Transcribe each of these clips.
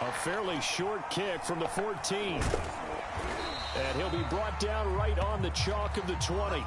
A fairly short kick from the 14. And he'll be brought down right on the chalk of the 20.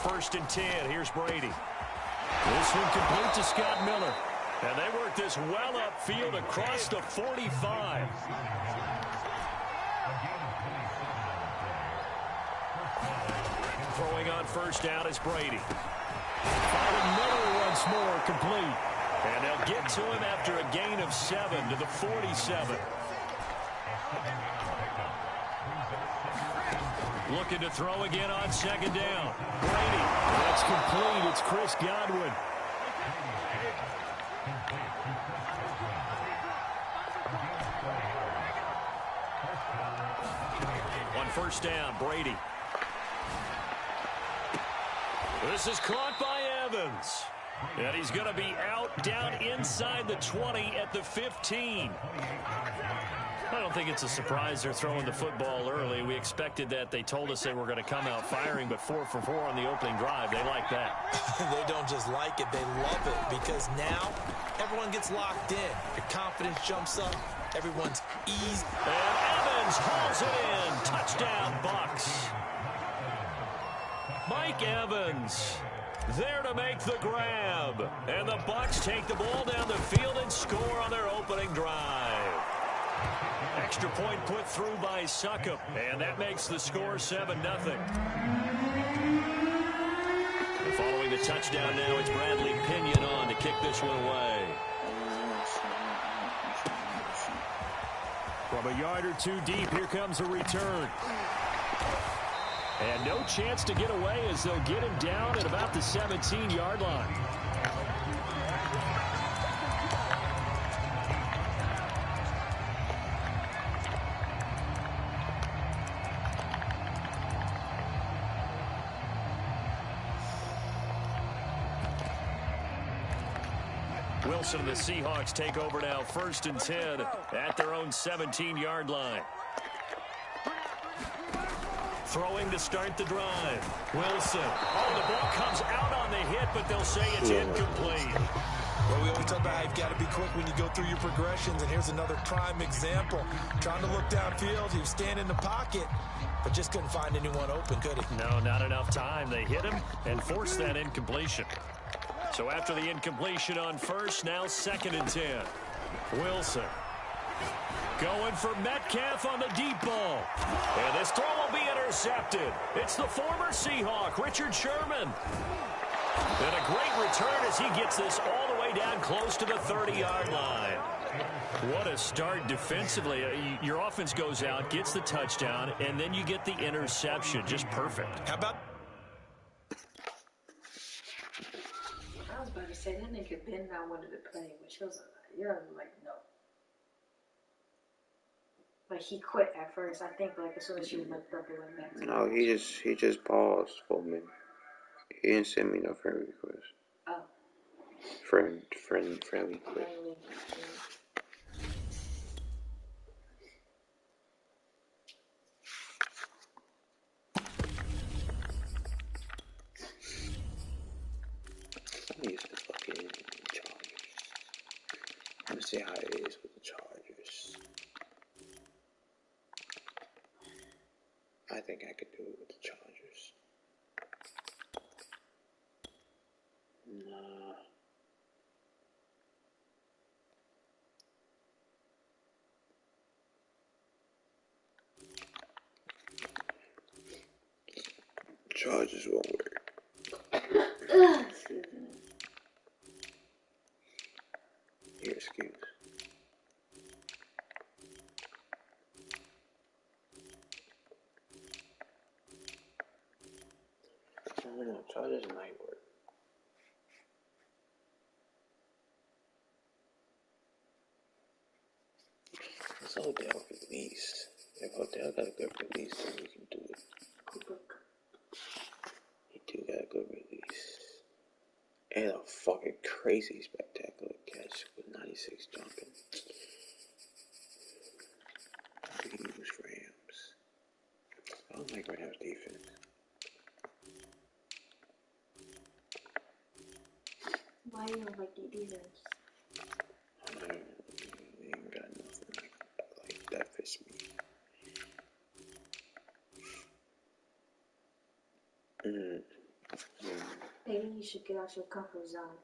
First and 10. Here's Brady. This one complete to Scott Miller. And they work this well upfield across the 45. Throwing on first down is Brady. Finding Miller once more, complete. And they'll get to him after a gain of 7 to the 47. Looking to throw again on second down. Brady. That's complete. It's Chris Godwin. On first down, Brady. This is caught by Evans. And he's going to be out down inside the 20 at the 15. I don't think it's a surprise they're throwing the football early. We expected that. They told us they were going to come out firing, but 4 for 4 on the opening drive. They like that. They don't just like it, they love it, because now everyone gets locked in. Your confidence jumps up. Everyone's easy. And Evans hauls it in. Touchdown, Bucks. Mike Evans there to make the grab. And the Bucks take the ball down the field and score on their opening drive. Extra point put through by Succop, and that makes the score 7-0. Following the touchdown now, it's Bradley Pinion on to kick this one away. From a yard or two deep, here comes a return. And no chance to get away as they'll get him down at about the 17-yard line. Wilson and the Seahawks take over now, 1st and 10 at their own 17-yard line. Throwing to start the drive. Wilson. Oh, the ball comes out on the hit, but they'll say it's incomplete. Well, we always talk about how you've got to be quick when you go through your progressions, and here's another prime example. Trying to look downfield, he was standing in the pocket, but just couldn't find anyone open, could he? No, not enough time. They hit him and forced that incompletion. So after the incompletion on first, now 2nd and 10. Wilson. Going for Metcalf on the deep ball. And this throw will be intercepted. It's the former Seahawk, Richard Sherman. And a great return as he gets this all the way down close to the 30-yard line. What a start defensively. Your offense goes out, gets the touchdown, and then you get the interception. Just perfect. How about... I was about to say, that nigga Ben not wanted to play, but she was like, you're like, no. Like he quit at first. I think like as soon as she looked up, it went back to. No, he just paused for me. He didn't send me no friend request. Oh. Friend request. I'm used to fucking Chargers. Let me see how it is with the Chargers. I think I could do it with the Chargers. Nah. Chargers won't work. Excuse me. Your excuse. I don't know, Chargers might work. It's Odell release. If Odell got a good release, then we can do it. He do got a good release. And a fucking crazy spectacular catch with 96 jumping. Use Rams. I don't like Rams defense. Why you don't like the defense? They ain't got nothing like that fits me. Maybe you should get out your comfort zone.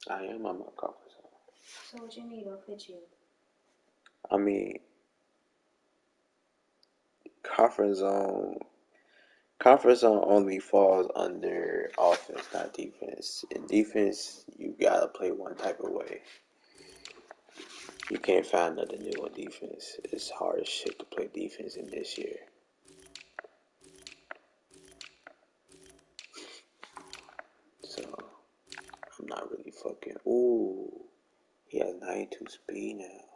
I am on my comfort zone. So what you need don't fit you. I mean, comfort zone only falls under offense, not defense. In defense, you gotta play one type of way. You can't find nothing new on defense. It's hard as shit to play defense in this year. So, I'm not really fucking. Ooh, he has 92 speed now.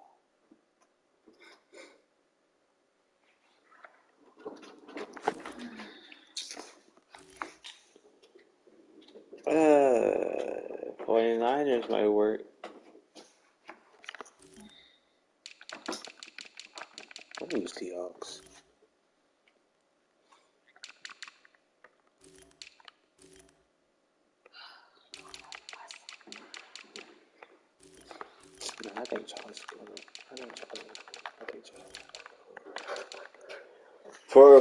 Uh, 49ers might work. I'll use Seahawks. No, I think Charles is good. I think Charles.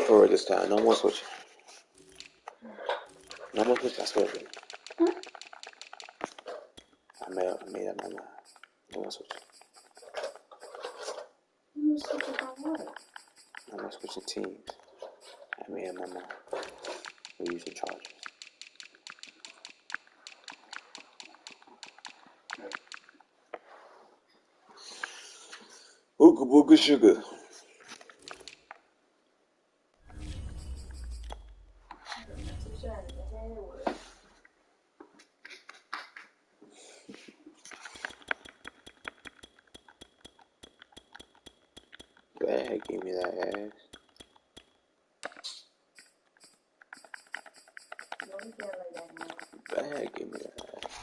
For this time, no more switching. No more switching. I swear to you. I made up my mind. No more switching. You switch about what? No more switching teams. I made up my mind. We're using Chargers. Ooga booga sugar. Go ahead, give me that ass. Go ahead, give me that ass.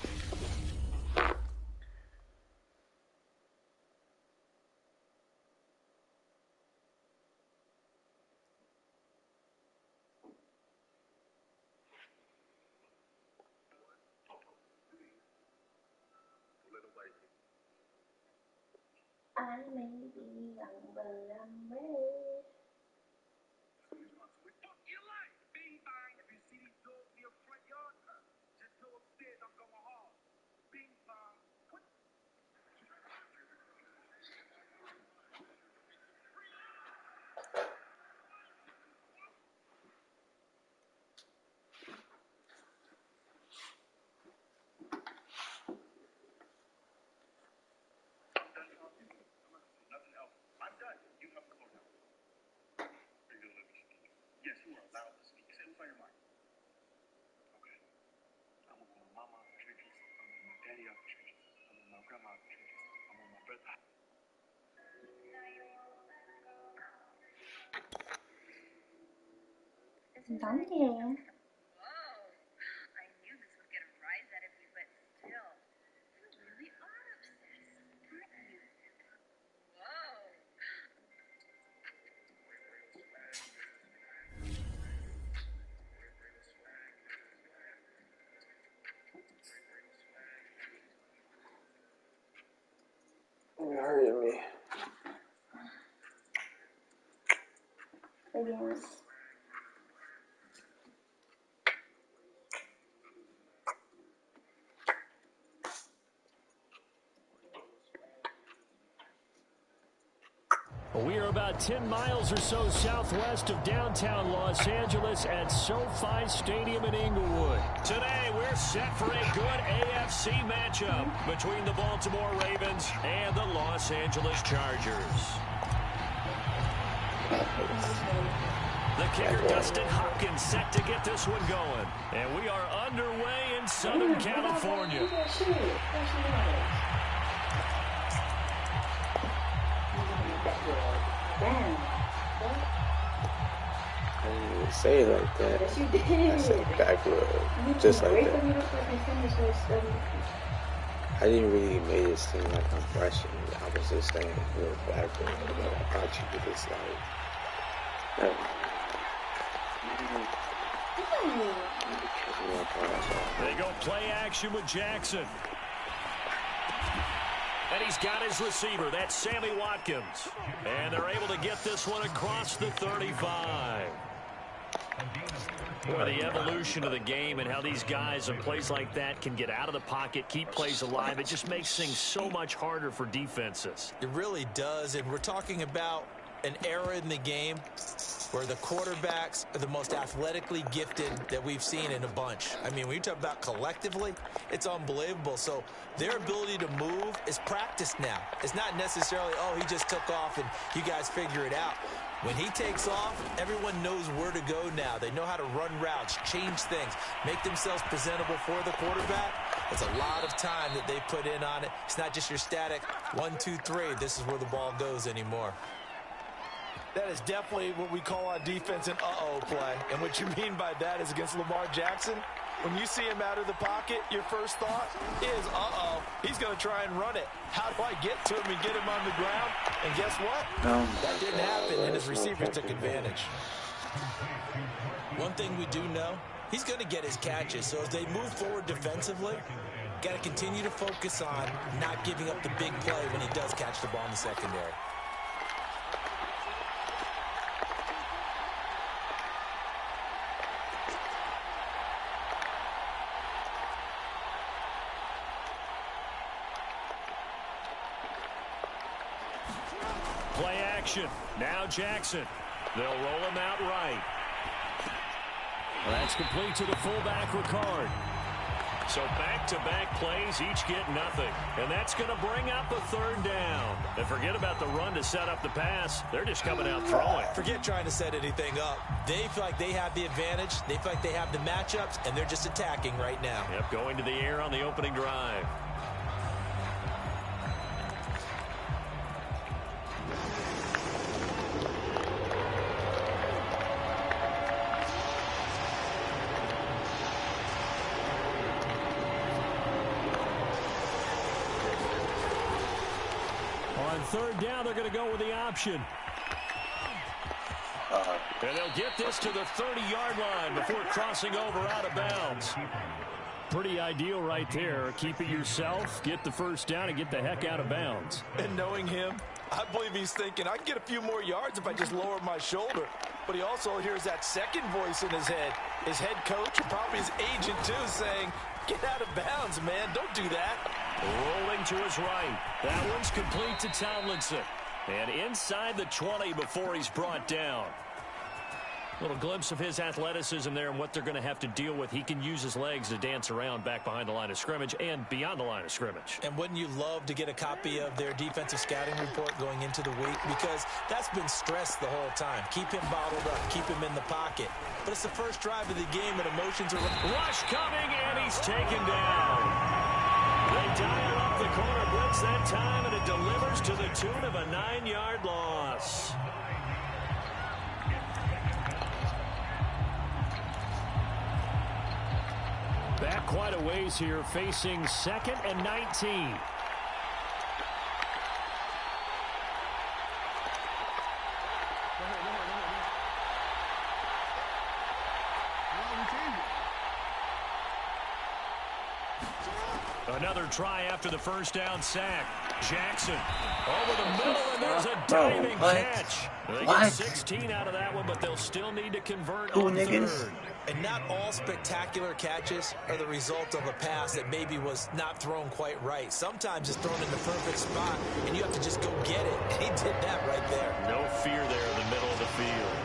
I may be young, but I'm rich. Tắm thì hè. You're hurting me. Yes. We are about 10 miles or so southwest of downtown Los Angeles at SoFi Stadium in Inglewood. Today, we're set for a good AFC matchup between the Baltimore Ravens and the Los Angeles Chargers. The kicker, Dustin Hopkins, set to get this one going. And we are underway in Southern California. I didn't even say it like that. Yes, you did. I said back rub, just like that. I didn't really make it seem like I'm rushing. I was just saying real back rub, but I thought you were just like, They go play action with Jackson. And he's got his receiver. That's Sammy Watkins. And they're able to get this one across the 35. Boy, the evolution of the game and how these guys in plays like that can get out of the pocket, keep plays alive, it just makes things so much harder for defenses. It really does, and we're talking about an era in the game where the quarterbacks are the most athletically gifted that we've seen in a bunch. I mean, when you talk about collectively, it's unbelievable. So their ability to move is practiced now. It's not necessarily, oh, he just took off and you guys figure it out. When he takes off, everyone knows where to go now. They know how to run routes, change things, make themselves presentable for the quarterback. It's a lot of time that they put in on it. It's not just your static 1, 2, 3. This is where the ball goes anymore. That is definitely what we call on defense an uh-oh play. And what you mean by that is against Lamar Jackson, when you see him out of the pocket, your first thought is, uh-oh, he's going to try and run it. How do I get to him and get him on the ground? And guess what? That didn't happen, and his receivers took advantage. One thing we do know, he's going to get his catches. So as they move forward defensively, got to continue to focus on not giving up the big play when he does catch the ball in the secondary. Play action. Now Jackson. They'll roll him out right. That's complete to the fullback, Ricard. So back-to-back plays, each get nothing. And that's going to bring up a third down. And forget about the run to set up the pass. They're just coming out throwing. Forget trying to set anything up. They feel like they have the advantage. They feel like they have the matchups, and they're just attacking right now. Yep, going to the air on the opening drive. On third down, they're going to go with the option. And they'll get this to the 30-yard line before crossing over out of bounds. Pretty ideal right there. Keep it yourself, get the first down, and get the heck out of bounds. And knowing him, I believe he's thinking, I can get a few more yards if I just lower my shoulder. But he also hears that second voice in his head. His head coach, and probably his agent too, saying, get out of bounds, man. Don't do that. Rolling to his right. That one's complete to Tomlinson. And inside the 20 before he's brought down. Little glimpse of his athleticism there and what they're going to have to deal with. He can use his legs to dance around back behind the line of scrimmage and beyond the line of scrimmage. And wouldn't you love to get a copy of their defensive scouting report going into the week? Because that's been stressed the whole time. Keep him bottled up. Keep him in the pocket. But it's the first drive of the game and emotions are... Rush coming and he's taken down. They dial up the corner blitz that time and it delivers to the tune of a 9-yard loss. Back quite a ways here, facing 2nd and 19. Another try after the first down sack. Jackson over the middle, and there's a diving catch. They get 16 out of that one, but they'll still need to convert on third. And not all spectacular catches are the result of a pass that maybe was not thrown quite right. Sometimes it's thrown in the perfect spot, and you have to just go get it. And he did that right there. No fear there in the middle of the field.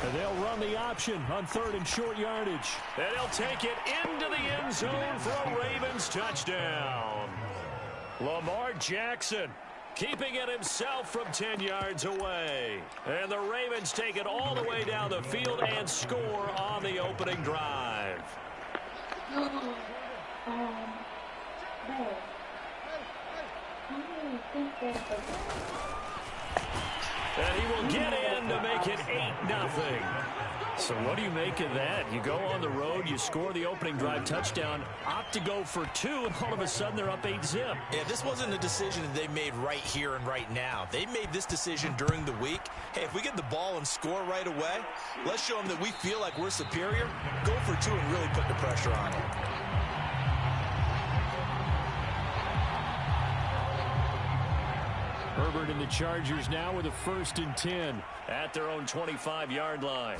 And they'll run the option on 3rd and short yardage. And he'll take it into the end zone for a Ravens touchdown. Lamar Jackson keeping it himself from 10 yards away. And the Ravens take it all the way down the field and score on the opening drive. And he will get in to make it 8-0. So what do you make of that? You go on the road, you score the opening drive touchdown, opt to go for 2, and all of a sudden they're up 8-zip. Yeah, this wasn't a decision that they made right here and right now. They made this decision during the week. Hey, if we get the ball and score right away, let's show them that we feel like we're superior. Go for 2 and really put the pressure on them. Herbert and the Chargers now with a 1st and 10 at their own 25-yard line.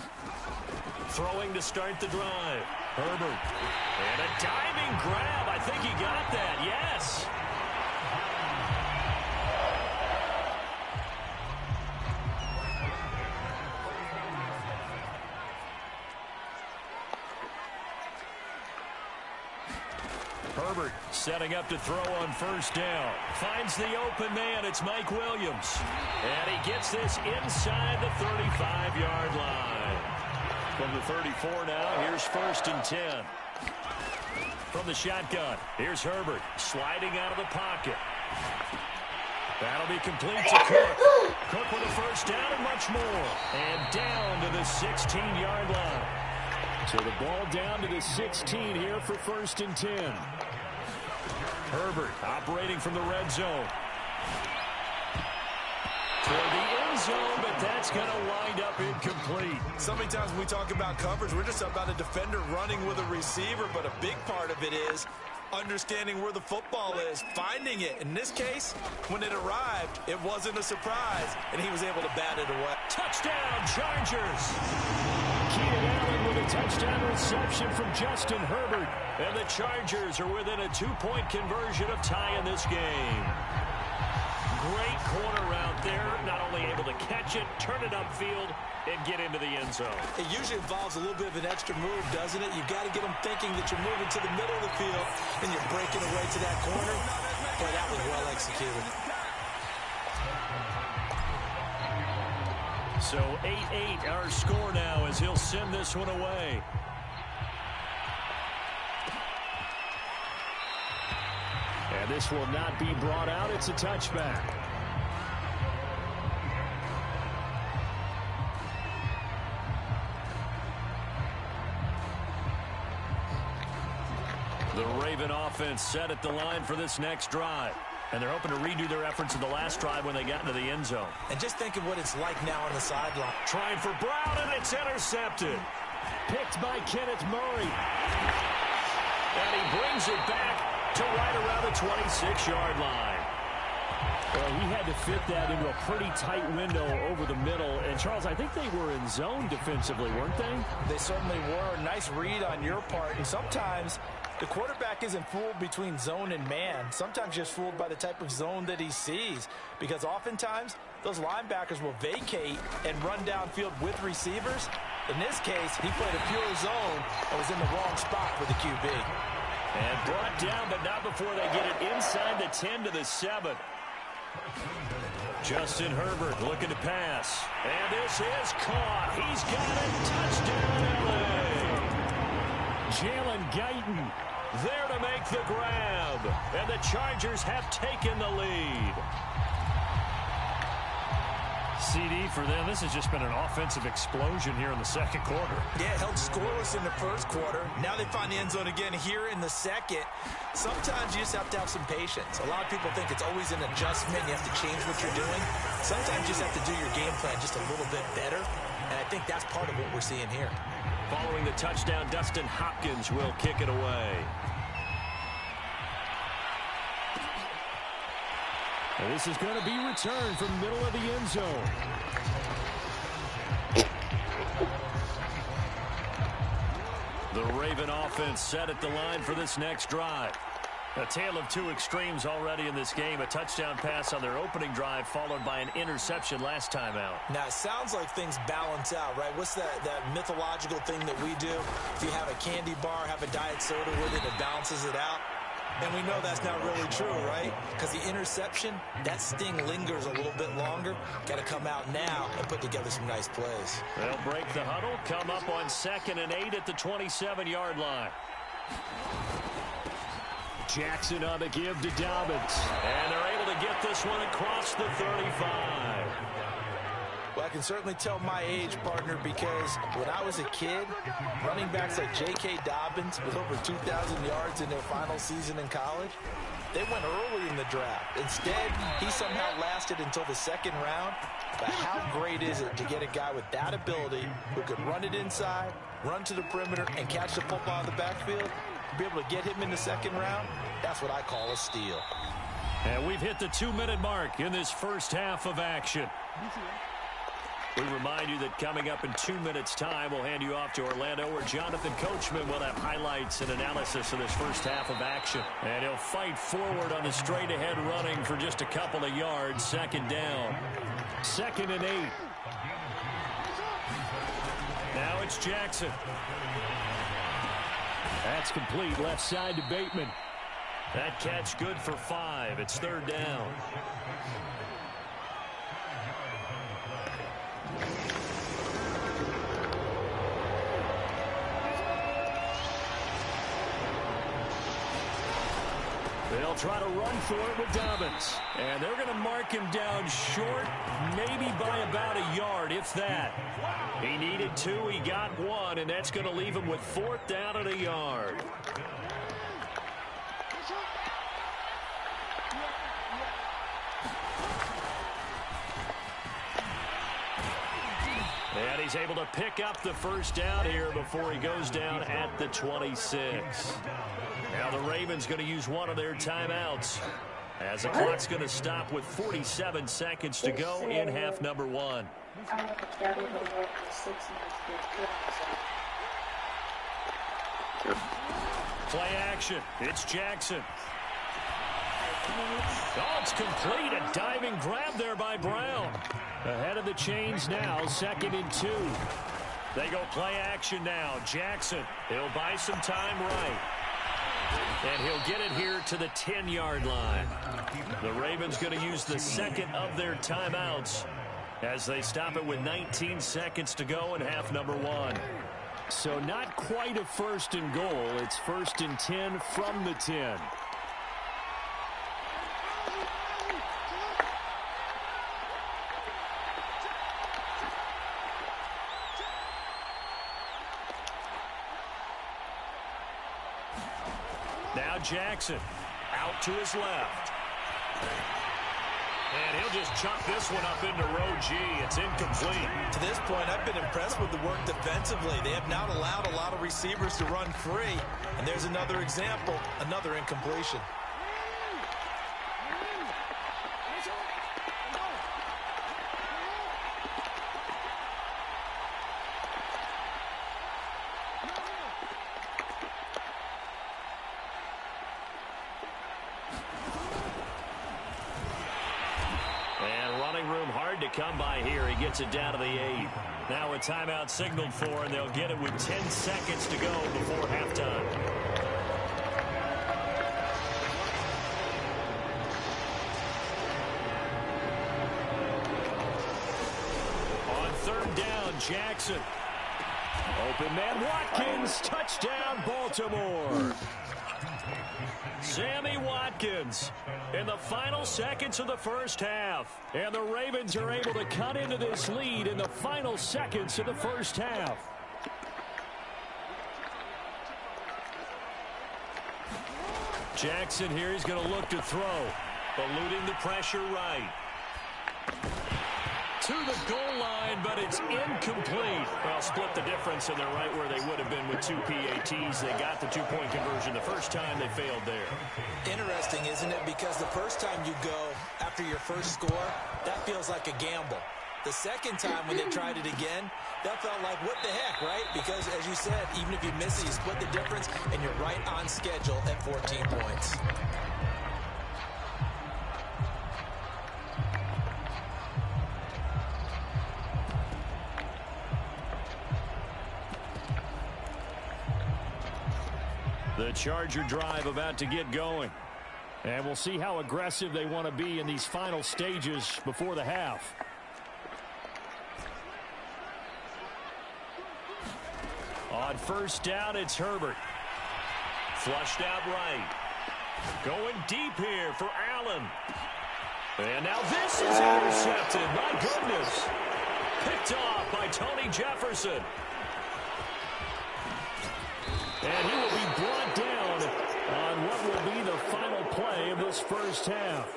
Throwing to start the drive. Herbert. And a diving grab. I think he got that. Yes. Herbert setting up to throw on 1st down. Finds the open man. It's Mike Williams. And he gets this inside the 35-yard line. From the 34 now, here's 1st and 10. From the shotgun, here's Herbert sliding out of the pocket. That'll be complete to Cook. Cook with a 1st down and much more. And down to the 16-yard line. So the ball down to the 16 here for 1st and 10. Herbert operating from the red zone. Toward the end zone, but that's going to wind up incomplete. So many times when we talk about coverage, we're just about a defender running with a receiver, but a big part of it is understanding where the football is, finding it. In this case, when it arrived, it wasn't a surprise, and he was able to bat it away. Touchdown, Chargers! Keenan Allen with a touchdown reception from Justin Herbert. And the Chargers are within a 2-point conversion of tying this game. Great corner route there. Not only able to catch it, turn it upfield, and get into the end zone. It usually involves a little bit of an extra move, doesn't it? You've got to get them thinking that you're moving to the middle of the field and you're breaking away to that corner. Boy, that was well executed. So 8-8 our score now as he'll send this one away. And this will not be brought out. It's a touchback. The Raven offense set at the line for this next drive. And they're hoping to redo their efforts in the last drive when they got into the end zone. And just think of what it's like now on the sideline. Trying for Brown, and it's intercepted. Picked by Kenneth Murray. And he brings it back to right around the 26-yard line. Well, he had to fit that into a pretty tight window over the middle. And, Charles, I think they were in zone defensively, weren't they? They certainly were. Nice read on your part. And sometimes the quarterback isn't fooled between zone and man. Sometimes just fooled by the type of zone that he sees. Because oftentimes, those linebackers will vacate and run downfield with receivers. In this case, he played a pure zone and was in the wrong spot for the QB. And brought down, but not before they get it inside the 10 to the 7. Justin Herbert looking to pass. And this is caught. He's got it. Touchdown, LA. Jalen Guyton There to make the grab. And the Chargers have taken the lead. CD for them, this has just been an offensive explosion here in the second quarter. Yeah, held scoreless in the first quarter. Now they find the end zone again here in the second. Sometimes you just have to have some patience. A lot of people think it's always an adjustment. You have to change what you're doing. Sometimes you just have to do your game plan just a little bit better. And I think that's part of what we're seeing here. Following the touchdown, Dustin Hopkins will kick it away. And this is going to be returned from middle of the end zone. The Raven offense set at the line for this next drive. A tale of two extremes already in this game. A touchdown pass on their opening drive followed by an interception last time out. Now, it sounds like things balance out, right? What's that mythological thing that we do? If you have a candy bar, have a diet soda with it, it balances it out. And we know that's not really true, right? Because the interception, that sting lingers a little bit longer. Got to come out now and put together some nice plays. They'll break the huddle, come up on 2nd and 8 at the 27-yard line. Jackson on the give to Dobbins. And they're able to get this one across the 35. Well, I can certainly tell my age, partner, because when I was a kid, running backs like J.K. Dobbins with over 2,000 yards in their final season in college, they went early in the draft. Instead, he somehow lasted until the 2nd round. But how great is it to get a guy with that ability who could run it inside, run to the perimeter, and catch the football in the backfield? To be able to get him in the 2nd round, that's what I call a steal. And we've hit the 2-minute mark in this first half of action. We remind you that coming up in 2 minutes' time, we'll hand you off to Orlando, where Jonathan Coachman will have highlights and analysis of this first half of action. And he'll fight forward on the straight-ahead running for just a couple of yards. 2nd down. 2nd and 8. Now it's Jackson. That's complete left side to Bateman. That catch good for 5. It's 3rd down. They'll try to run for it with Dobbins. And they're going to mark him down short, maybe by about a yard, if that. He needed 2, he got 1, and that's going to leave him with 4th down and a yard. And he's able to pick up the first down here before he goes down at the 26. Now the Ravens going to use one of their timeouts as the clock's going to stop with 47 seconds to go in half number 1. Play action. It's Jackson. Oh, it's complete. A diving grab there by Brown. Ahead of the chains now, 2nd and 2. They go play action now. Jackson, he'll buy some time right. And he'll get it here to the 10-yard line. The Ravens going to use the 2nd of their timeouts as they stop it with 19 seconds to go in half number 1. So not quite a 1st and goal. It's 1st and 10 from the 10. Now Jackson out to his left. And he'll just chuck this one up into row G. It's incomplete. To this point, I've been impressed with the work defensively. They have not allowed a lot of receivers to run free. And there's another example, another incompletion. Come by here. He gets it down to the 8. Now a timeout signaled for, and they'll get it with 10 seconds to go before halftime. On 3rd down, Jackson. Open man Watkins, touchdown Baltimore. Sammy Watkins in the final seconds of the first half. And the Ravens are able to cut into this lead in the final seconds of the first half. Jackson here is going to look to throw. Eluding the pressure right. To the goal line, but it's incomplete. Well, split the difference, and they're right where they would have been with 2 PATs. They got the two-point conversion the first time. They failed there. Interesting, isn't it? Because the first time you go after your first score, that feels like a gamble. The second time when they tried it again, that felt like, what the heck, right? Because, as you said, even if you miss it, you split the difference, and you're right on schedule at 14 points. The Charger drive about to get going. And we'll see how aggressive they want to be in these final stages before the half. On first down, it's Herbert. Flushed out right. Going deep here for Allen. And now this is intercepted. My goodness. Picked off by Tony Jefferson. And he will be brought down on what will be the final play of this first half.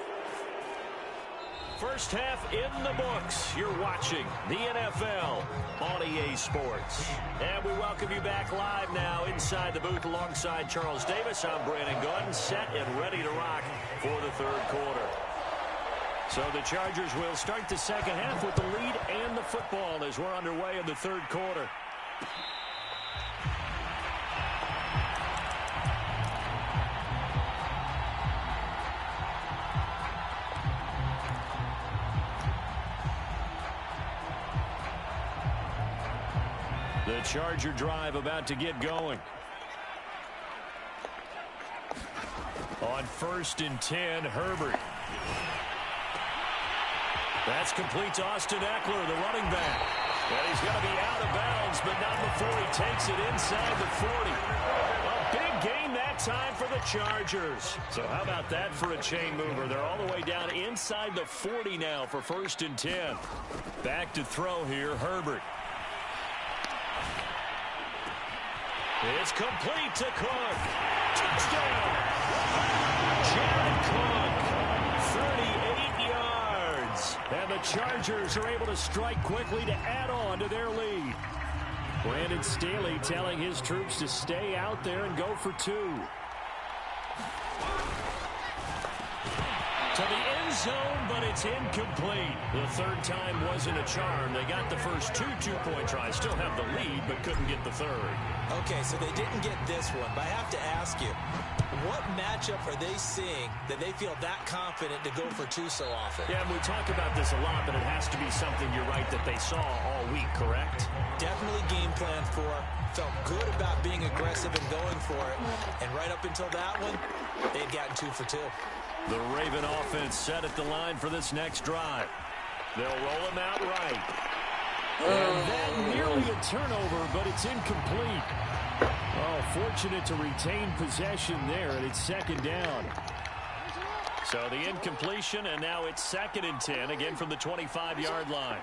First half in the books. You're watching the NFL on EA Sports. And we welcome you back live now inside the booth alongside Charles Davis. I'm Brandon Gordon, set and ready to rock for the third quarter. So the Chargers will start the second half with the lead and the football as we're underway in the third quarter. The Charger drive about to get going. On first and 10, Herbert. That's complete to Austin Eckler, the running back. And he's going to be out of bounds, but not before he takes it inside the 40. A big gain that time for the Chargers. So how about that for a chain mover? They're all the way down inside the 40 now for first and 10. Back to throw here, Herbert. It's complete to Cook. Touchdown! Jared Cook, 38 yards. And the Chargers are able to strike quickly to add on to their lead. Brandon Staley telling his troops to stay out there and go for two. To the end zone, but it's incomplete. The third time wasn't a charm. They got the first two-point tries. Still have the lead, but couldn't get the third. Okay, so they didn't get this one, but I have to ask you, what matchup are they seeing that they feel that confident to go for two so often? Yeah, and we talk about this a lot, but it has to be something, you're right, that they saw all week, correct? Definitely game plan for. Felt good about being aggressive and going for it. And right up until that one, they had gotten 2 for 2. The Raven offense set at the line for this next drive. They'll roll him out right. And that nearly a turnover, but it's incomplete. Oh, fortunate to retain possession there, and it's second down. So the incompletion, and now it's second and 10, again from the 25-yard line.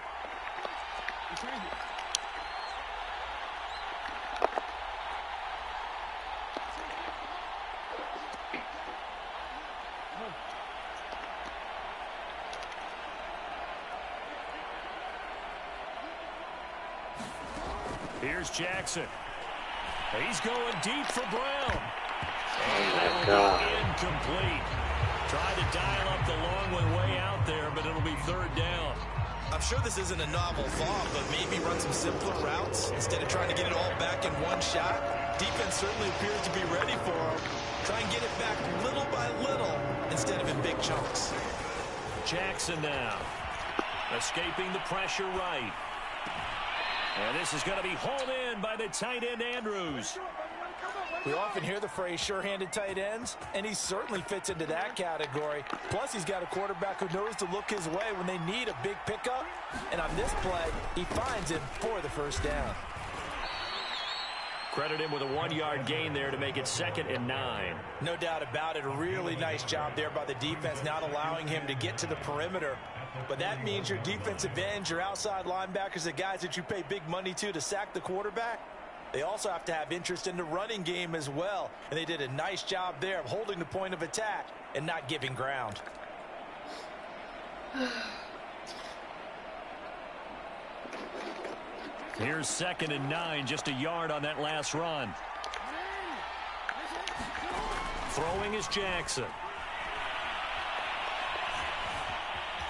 Here's Jackson. He's going deep for Brown. And incomplete. Tried to dial up the long one way out there, but it'll be third down. I'm sure this isn't a novel thought, but maybe run some simpler routes instead of trying to get it all back in one shot. Defense certainly appears to be ready for him. Try and get it back little by little instead of in big chunks. Jackson now. Escaping the pressure right. And this is going to be hauled in by the tight end, Andrews. We often hear the phrase sure-handed tight ends, and he certainly fits into that category. Plus, he's got a quarterback who knows to look his way when they need a big pickup. And on this play, he finds him for the first down. Credit him with a 1-yard gain there to make it 2nd and 9. No doubt about it. A really nice job there by the defense, not allowing him to get to the perimeter. But that means your defensive ends, your outside linebackers, the guys that you pay big money to sack the quarterback, they also have to have interest in the running game as well. And they did a nice job there of holding the point of attack and not giving ground. Here's 2nd and 9, just a yard on that last run. Throwing is Jackson.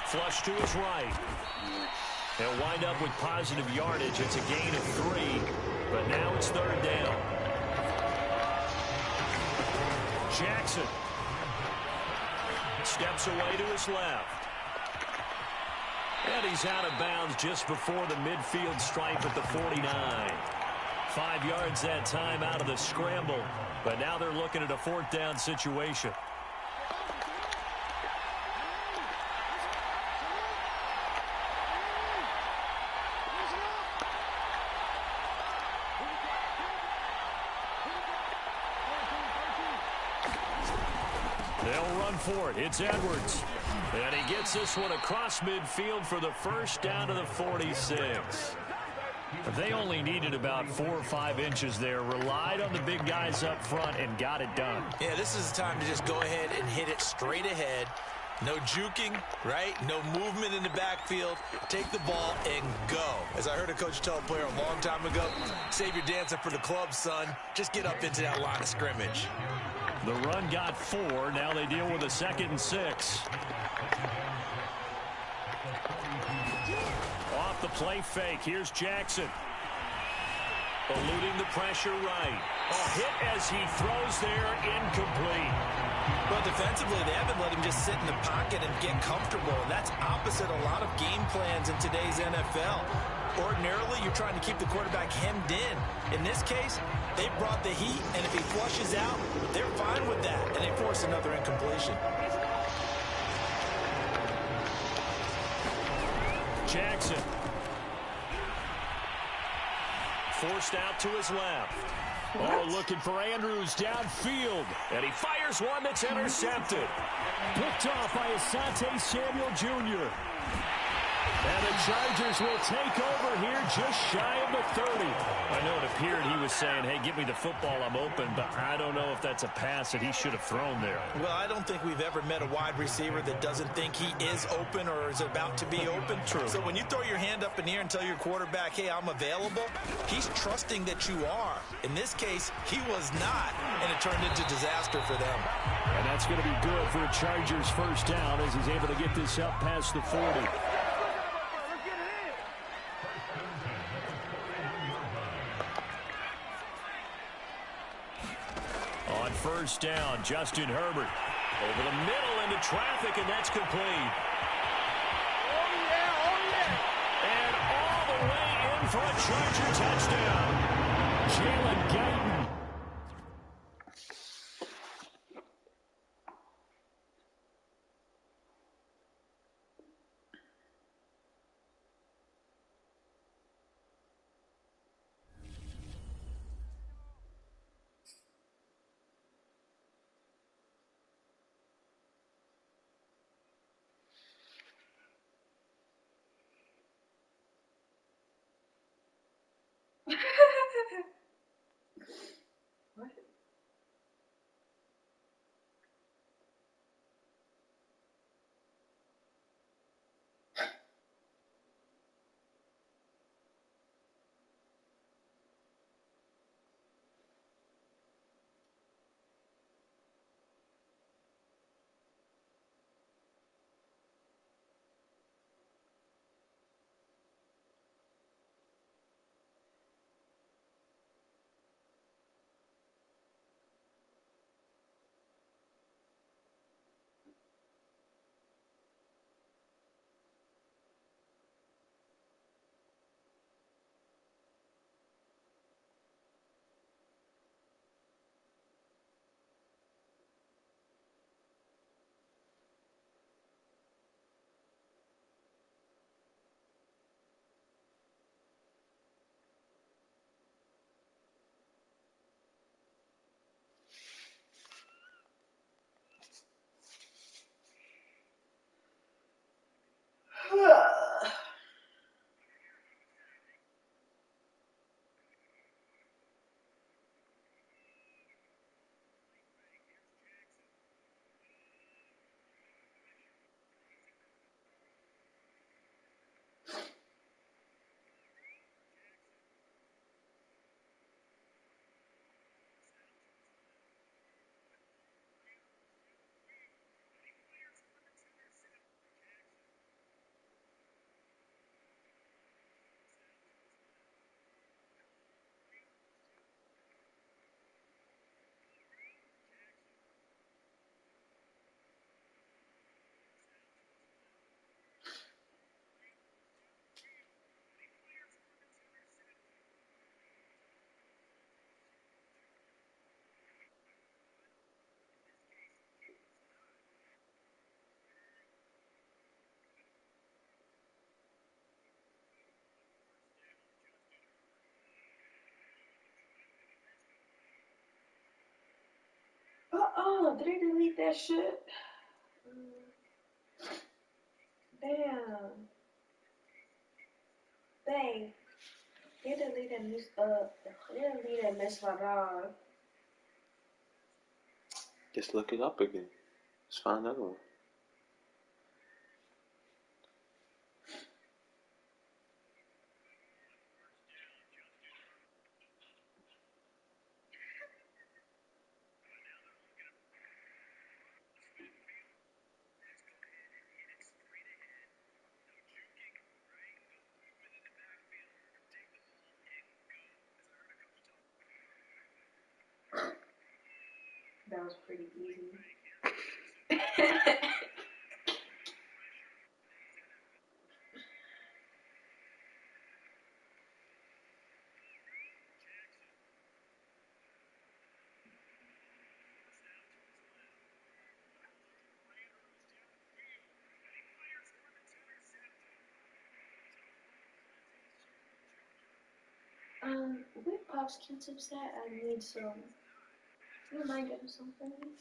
Flush to his right. He'll wind up with positive yardage. It's a gain of 3, but now it's 3rd down. Jackson steps away to his left. And he's out of bounds just before the midfield stripe at the 49. 5 yards that time out of the scramble. But now they're looking at a 4th down situation. They'll run for it. It's Edwards. And he gets this one across midfield for the first down to the 46. They only needed about 4 or 5 inches there. Relied on the big guys up front and got it done. Yeah, this is the time to just go ahead and hit it straight ahead. No juking, right? No movement in the backfield. Take the ball and go. As I heard a coach tell a player a long time ago, save your dancing for the club, son. Just get up into that line of scrimmage. The run got 4. Now they deal with a 2nd and 6. Off the play fake. Here's Jackson. Eluding the pressure right. A hit as he throws there, incomplete. Well, defensively, they haven't let him just sit in the pocket and get comfortable. And that's opposite a lot of game plans in today's NFL. Ordinarily, you're trying to keep the quarterback hemmed in. In this case, they brought the heat, and if he flushes out, they're fine with that, and they force another incompletion. Jackson. Forced out to his left. Oh, looking for Andrews downfield. And he fires one that's intercepted. Picked off by Asante Samuel Jr. And the Chargers will take over here just shy of the 30. I know it appeared he was saying, hey, give me the football, I'm open, but I don't know if that's a pass that he should have thrown there. Well, I don't think we've ever met a wide receiver that doesn't think he is open or is about to be open. True. So when you throw your hand up in the air and tell your quarterback, hey, I'm available, he's trusting that you are. In this case, he was not, and it turned into disaster for them. And that's going to be good for a Chargers first down as he's able to get this up past the 40. On first down, Justin Herbert over the middle into traffic, and that's complete. And all the way in for a Charger touchdown. Jalen Guyton. Oh, did they delete that shit? Damn. Dang. They deleted Miss My Dog. Just look it up again. Let's find another one. That was pretty easy. Where Pop's Q-tips at? I need some. You mind getting some for me?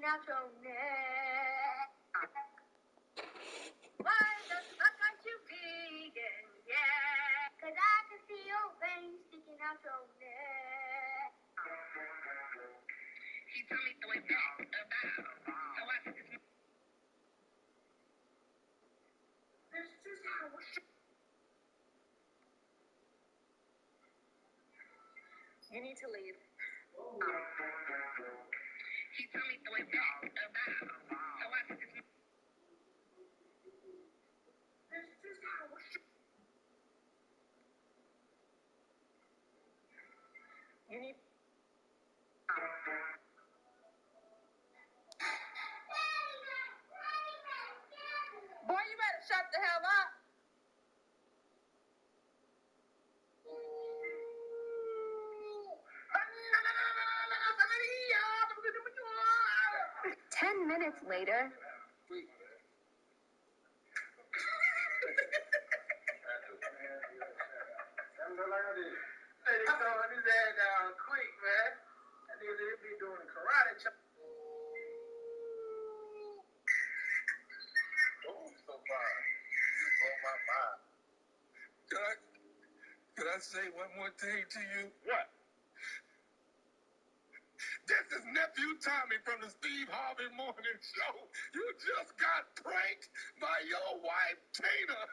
out your neck. Why the fuck aren't you vegan? Yeah. 'Cause I can see your veins sticking out your neck. He told me to wait back about. So I said, this is how we should. You need to leave. He told me to wait back about. So I said, this is how we should. You need. Boy, you better shut the hell up. 10 minutes later. They throwing his ass down quick, man. That nigga be doing a karate chop. Oh, so fine. You blow my mind. Could I say one more thing to you? What? This is Nephew Tommy from the Steve Harvey Morning Show. You just got pranked by your wife, Tina.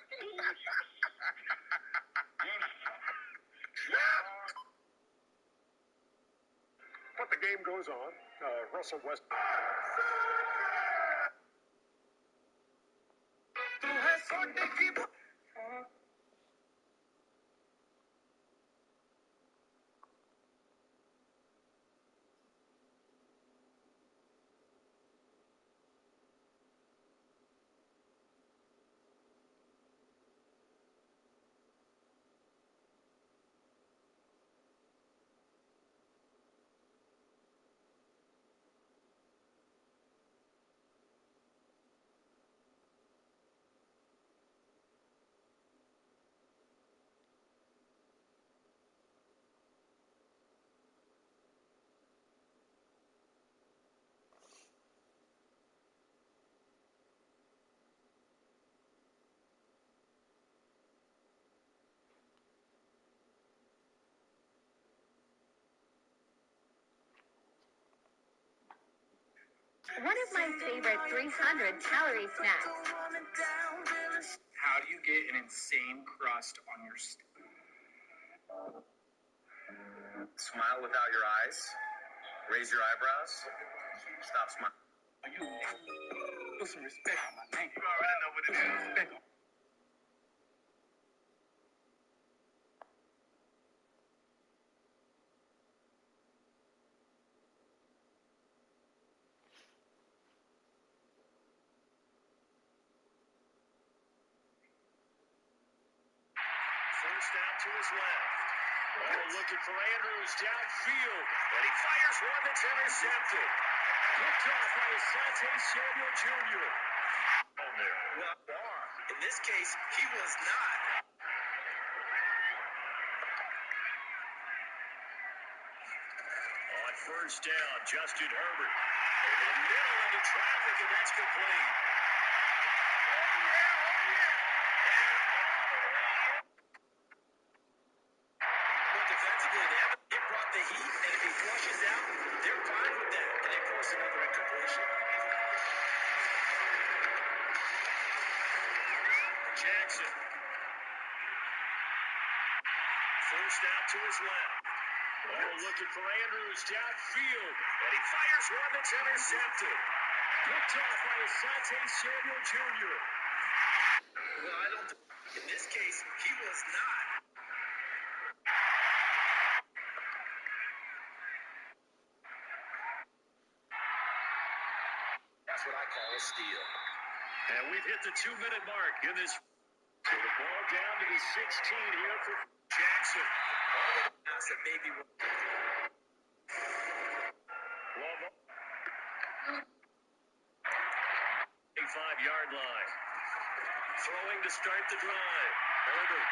But the game goes on. Russell West. One of my favorite 300-calorie snacks. How do you get an insane crust on your Smile without your eyes. Raise your eyebrows. Stop smiling. You put some respect on my name. You already know what it is. Respect. Forced out to his left. Oh, looking for Andrews downfield. And he fires one that's intercepted. Picked off by Asante Samuel Jr. On there. Well, in this case, he was not. On first down, Justin Herbert. Over the middle into traffic, and that's complete. But defensively, they brought the heat, and if he flushes out, they're fine with that. And they force another incompletion. Jackson. Forced out to his left. Oh, looking for Andrews downfield. And he fires one that's intercepted. Picked off by Asante Samuel Jr. Well, I don't think in this case, he was not. That's what I call a steal. And we've hit the 2-minute mark in this. So the ball down to the 16 here for Jackson. That's a baby. 5-yard line. Throwing to start the drive. Herbert.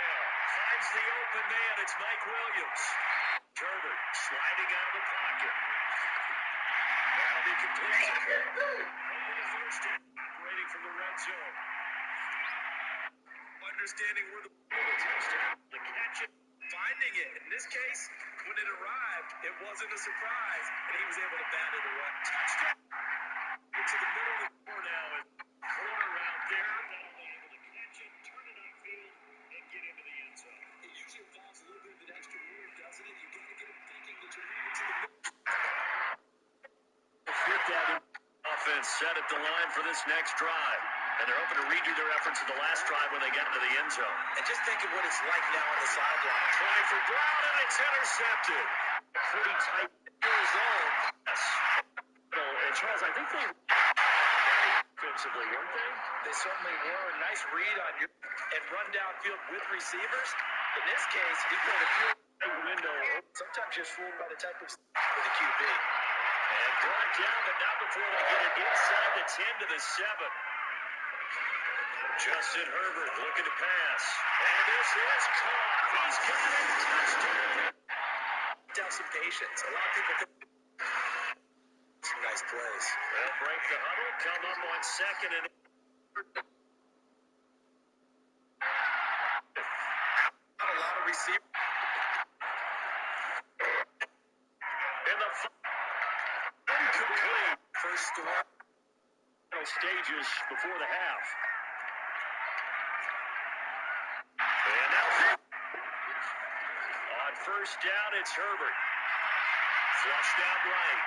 Finds the open man. It's Mike Williams. Herbert. Sliding out of the pocket. That'll be completion. First down, operating from the red zone. Understanding where the touchdown, the catch it, finding it. In this case, when it arrived, it wasn't a surprise, and he was able to bat it away. Touchdown. Into the middle of the floor now, and corner out there. Not only able to catch it, turn it upfield, and get into the end zone. It usually involves a little bit of an extra move, doesn't it? You got to get him thinking that you're moving to the middle. Fit that in. Offense set at the line for this next drive. And they're hoping to redo their efforts in the last drive when they get into the end zone. And just think of what it's like now on the sideline. Try for Brown, and it's intercepted. Pretty tight zone. Yes. And Charles, I think they defensively, weren't they? They certainly were. Nice read on you and run downfield with receivers. In this case, he played a pure window. Sometimes you're fooled by the type of with the QB. And brought down, but not before they get it inside the 10 to the 7. Justin Herbert looking to pass. And this is caught. He's got it. Touchdown. Have some patience. A lot of people think some nice plays. They'll break the huddle, come up on second and not a lot of receivers. in the incomplete. First score. Stages before the half. And now on first down, it's Herbert. Flushed out right.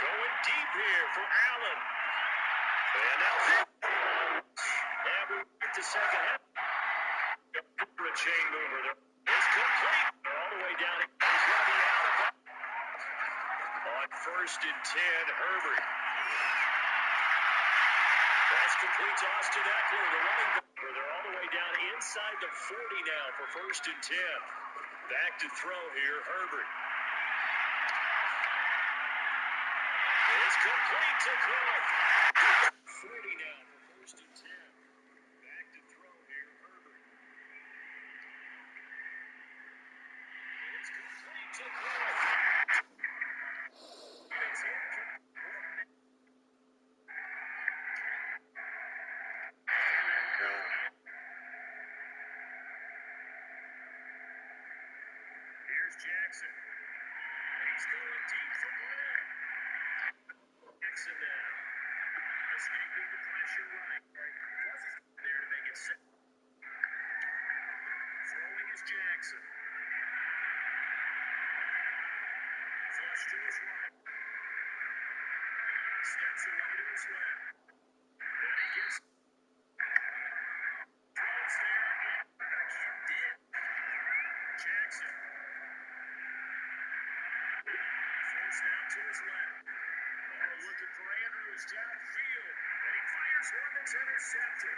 Going deep here for Allen. And now and we get to second half. For a chain mover there. It's complete. They're all the way down. He's going to be out of it. On first and 10, Herbert. That's complete to Austin Eckler, the running back. They're all the way down inside the 40 now for first and 10. Back to throw here, Herbert. It's complete to Cook. 40 now for first and 10. Back to throw here, Herbert. It's complete to Cook. It's incomplete. Here's Jackson. He's going deep for Brown. Jackson now. Escaping the pressure right. Plus he's there to make it set. Throwing is Jackson. Flush to his right. Steps away to his left. And he gets throws there and again did. Jackson. Forced out to his left. Looking for Andrews downfield. And he fires one that's intercepted.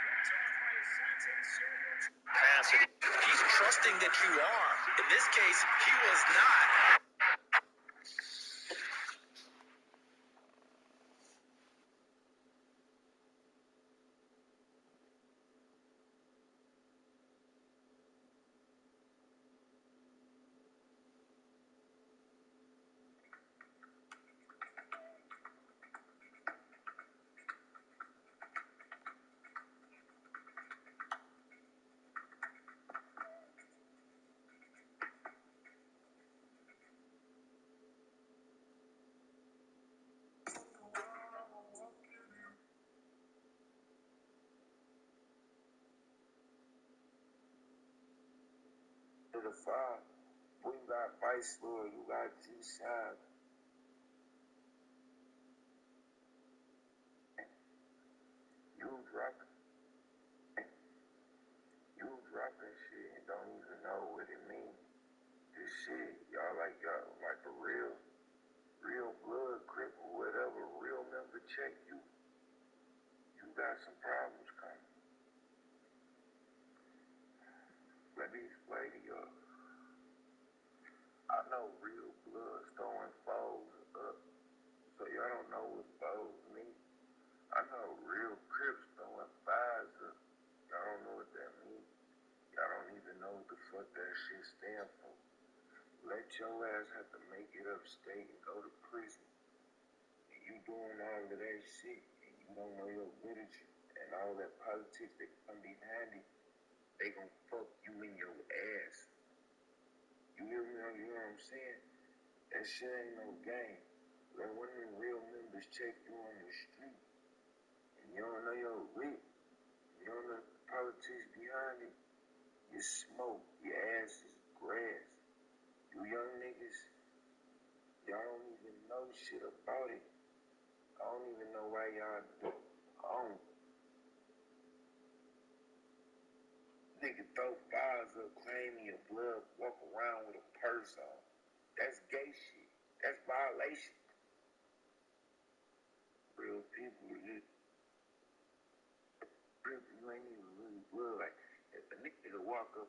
Picked off by his Sante Samuel. Passing. He's trusting that you are. In this case, he was not. To the 5. We got Vice Lord, you got G-Shine. You dropping shit and don't even know what it means. This shit, y'all like a real blood crip or whatever, real member check you. You got some problems coming. Let me explain to y'all. I know real bloods throwing foes up, so y'all don't know what foes mean. I know real crips throwing fives up. Y'all don't know what that means. Y'all don't even know what the fuck that shit stand for. Let your ass have to make it upstate and go to prison. And you doing all of that shit and you don't know your literature and all that politics that come behind it, they gon' fuck you in your ass. You hear me? You know what I'm saying? That shit ain't no game. When one of them real members check you on the street and you don't know your wit, you don't know the politics behind it, you smoke, your ass is grass. You young niggas, y'all don't even know shit about it. I don't even know why y'all do. I don't. Nigga throw files up, claim your blood, walk around with a purse on. That's gay shit. That's violation. Real people, you ain't even really blood. Like, if a nigga walk up.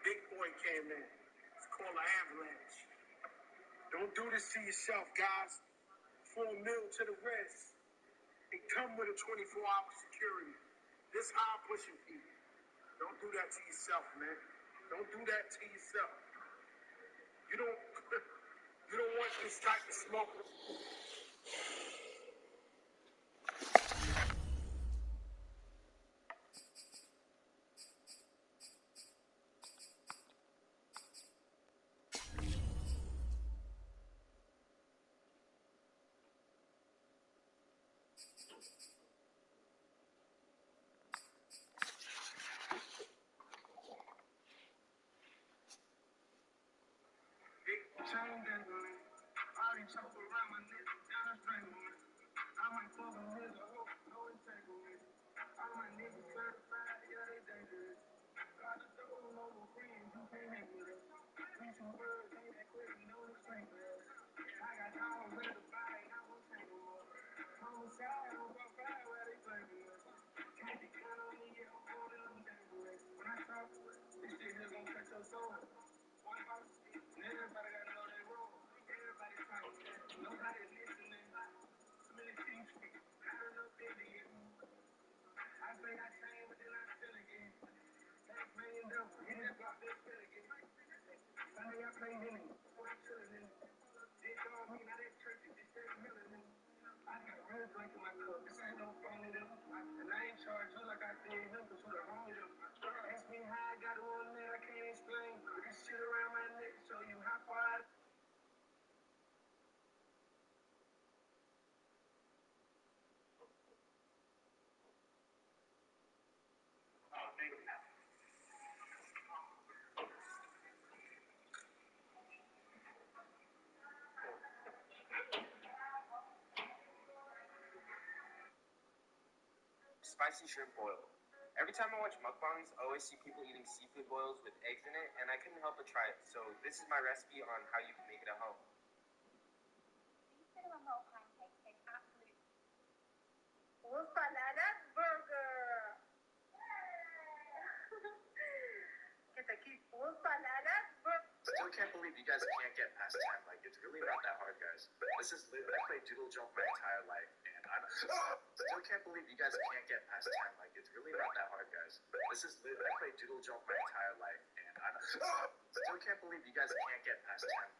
Big boy came in. It's called an avalanche. Don't do this to yourself, guys. 4 mil to the rest. They come with a 24-hour security. This how I'm pushing people. Don't do that to yourself, man. Don't do that to yourself. You don't you don't want this type of smoke. Chain dangling. Body choke around my neck, down a strangling. I might fuck a nigga, no entanglement. All my niggas certified, yeah, they dangerous. Got a soul, no friends, you can't hang with us. Preach some words, ain't that quick, no string us. I got dogs ready to buy, I won't tangle up. Homicide, I'm gon' fly where they blaming us. Can't be gun on me, yeah, I'm holding them dangerous. When I talk, this shit here gon' cut your soul. One house, and everybody gotta know they wrong. Everybody trying to nobody listening. Too many things for me. Not enough idiot. I say I change, but then I still again. $5 million, he just got this still again. Sunday I play Henny, I'm chillin' in. They call me, now they churches, they say million. I got red like spicy shrimp boil. Every time I watch mukbangs, I always see people eating seafood boils with eggs in it, and I couldn't help but try it. So this is my recipe on how you can make it at home. These cinnamon roll pancakes taste absolute. Salad burger. Get the cute salad burger. Still can't believe you guys can't get past 10. Like, it's really not that hard, guys. This is lit. I played Doodle Jump my entire life, and I'm... Still can't believe you guys can't get past 10. Like, it's really not that hard, guys. This is lit. I played Doodle Jump my entire life, and I'm... Still can't believe you guys can't get past 10.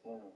Mm.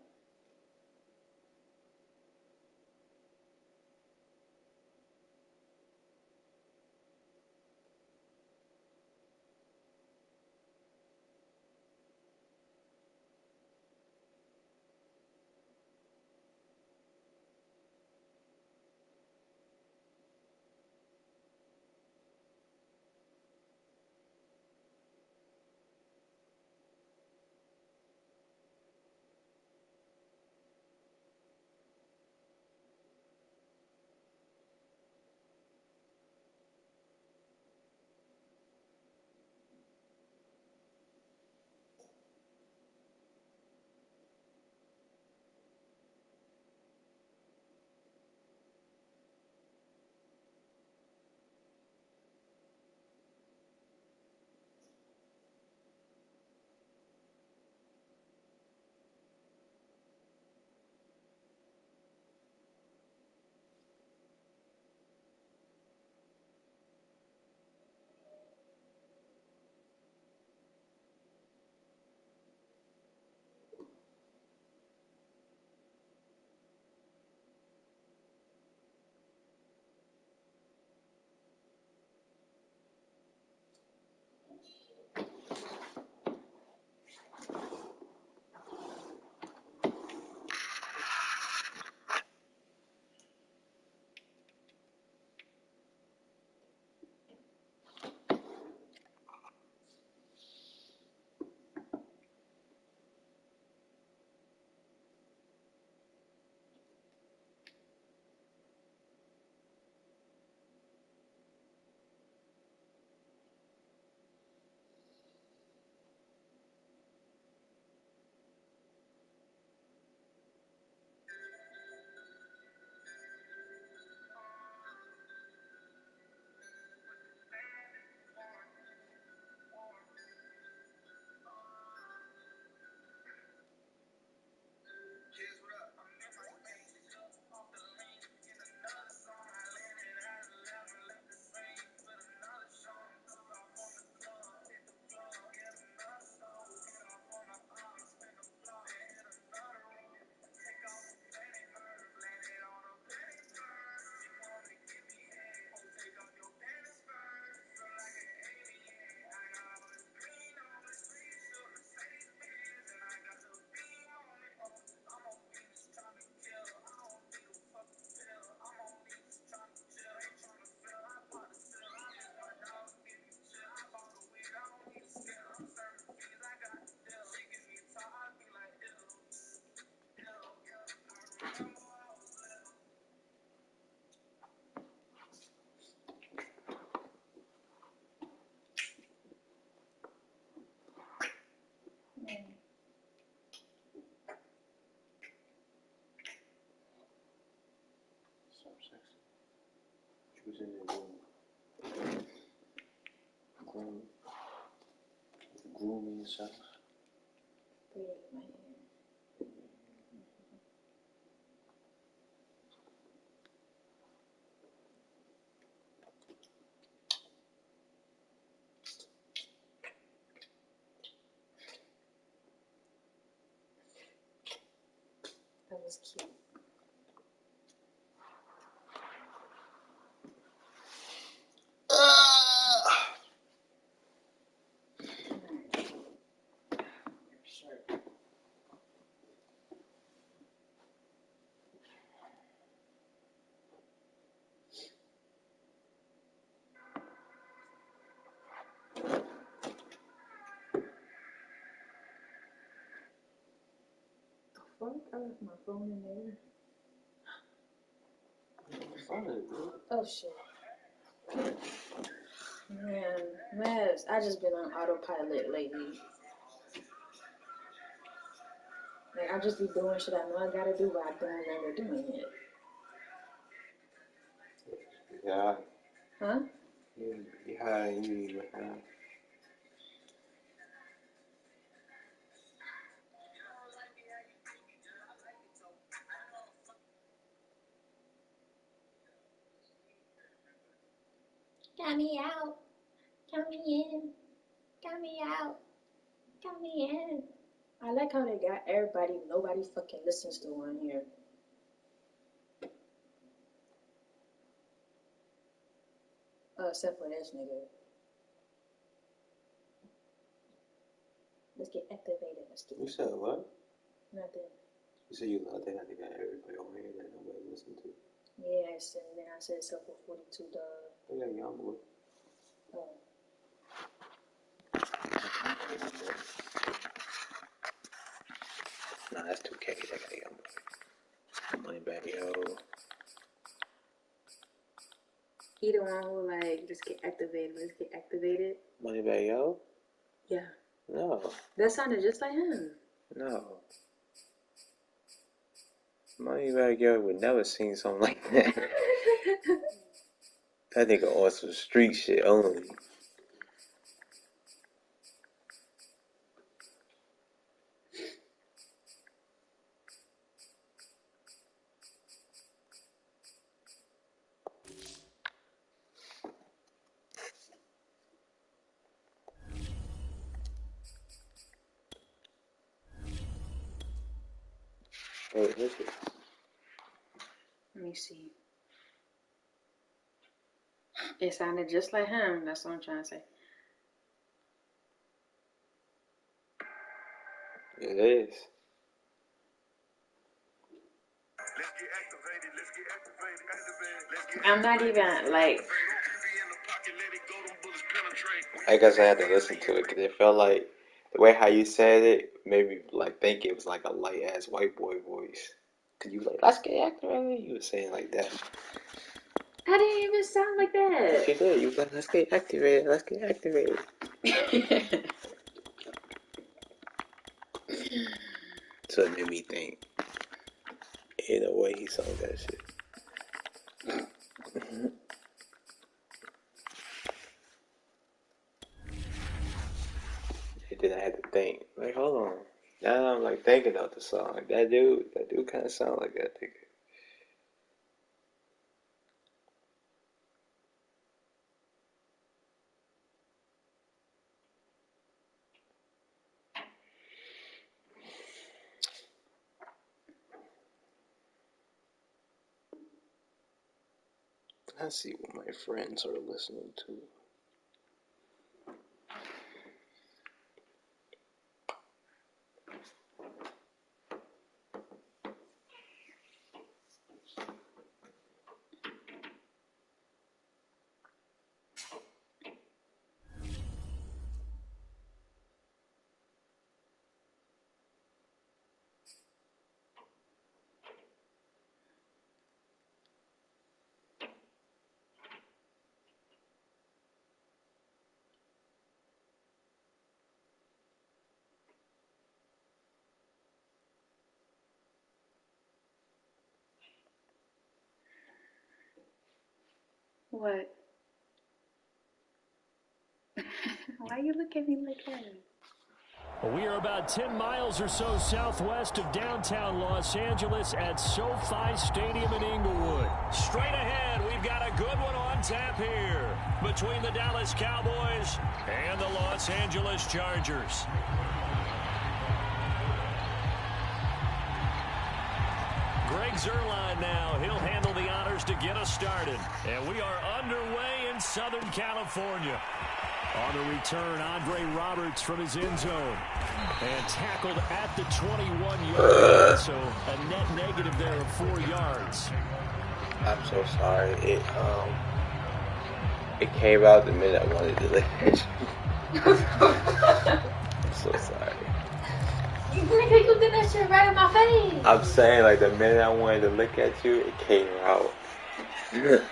So sexy. She was in there grooming herself. Braiding my hair. That was cute. Fuck, I left my phone in there. Oh shit. Man, Mavs, I just been on autopilot lately. Like, I just be doing shit I know I gotta do, but I don't remember doing it. Yeah. Huh? Yeah, you have. Got me out. Count me in. Got me out. Got me in. I like how they got everybody, nobody fucking listens to one here. Except for this nigga. Let's get activated. Let's get You said what? nothing. You said you love that they got everybody on here that nobody listen to. Yeah, and then I said except for 42 dog. They got young boy. Oh. Nah, that's 2K. They got young boy. Money back, yo. He the one who like just get activated. Let's get activated. Money back, yo. Yeah. No. That sounded just like him. No. Moneybag Yo would never sing something like that. That nigga on some street shit only. Wait, look at Let me see. It sounded just like him. That's what I'm trying to say. it is. I'm not even like. I guess I had to listen to it because it felt like the way how you said it made me like think it was like a light ass white boy voice. Cause you like, let's get activated. You were saying like that. I didn't even sound like that. She did. You was like, let's get activated. Let's get activated. So it made me think. In a way, he sung that shit. And then I had to think. Like, hold on. Now I'm like thinking of the song. That dude kind of sound like that nigga. I see what my friends are listening to. What? Why you look at me like that? We are about 10 miles or so southwest of downtown Los Angeles at SoFi Stadium in Inglewood. Straight ahead, we've got a good one on tap here between the Dallas Cowboys and the Los Angeles Chargers. Greg Zuerlein now. He'll handle the honors to get us started. And we are underway in Southern California. On the return, Andre Roberts from his end zone. And tackled at the 21-yard line, so a net negative there of 4 yards. I'm so sorry. It came out the minute I wanted to lick it. I'm so sorry. You did that shit right in my face. I'm saying, like, the minute I wanted to look at you, it came out. Herbert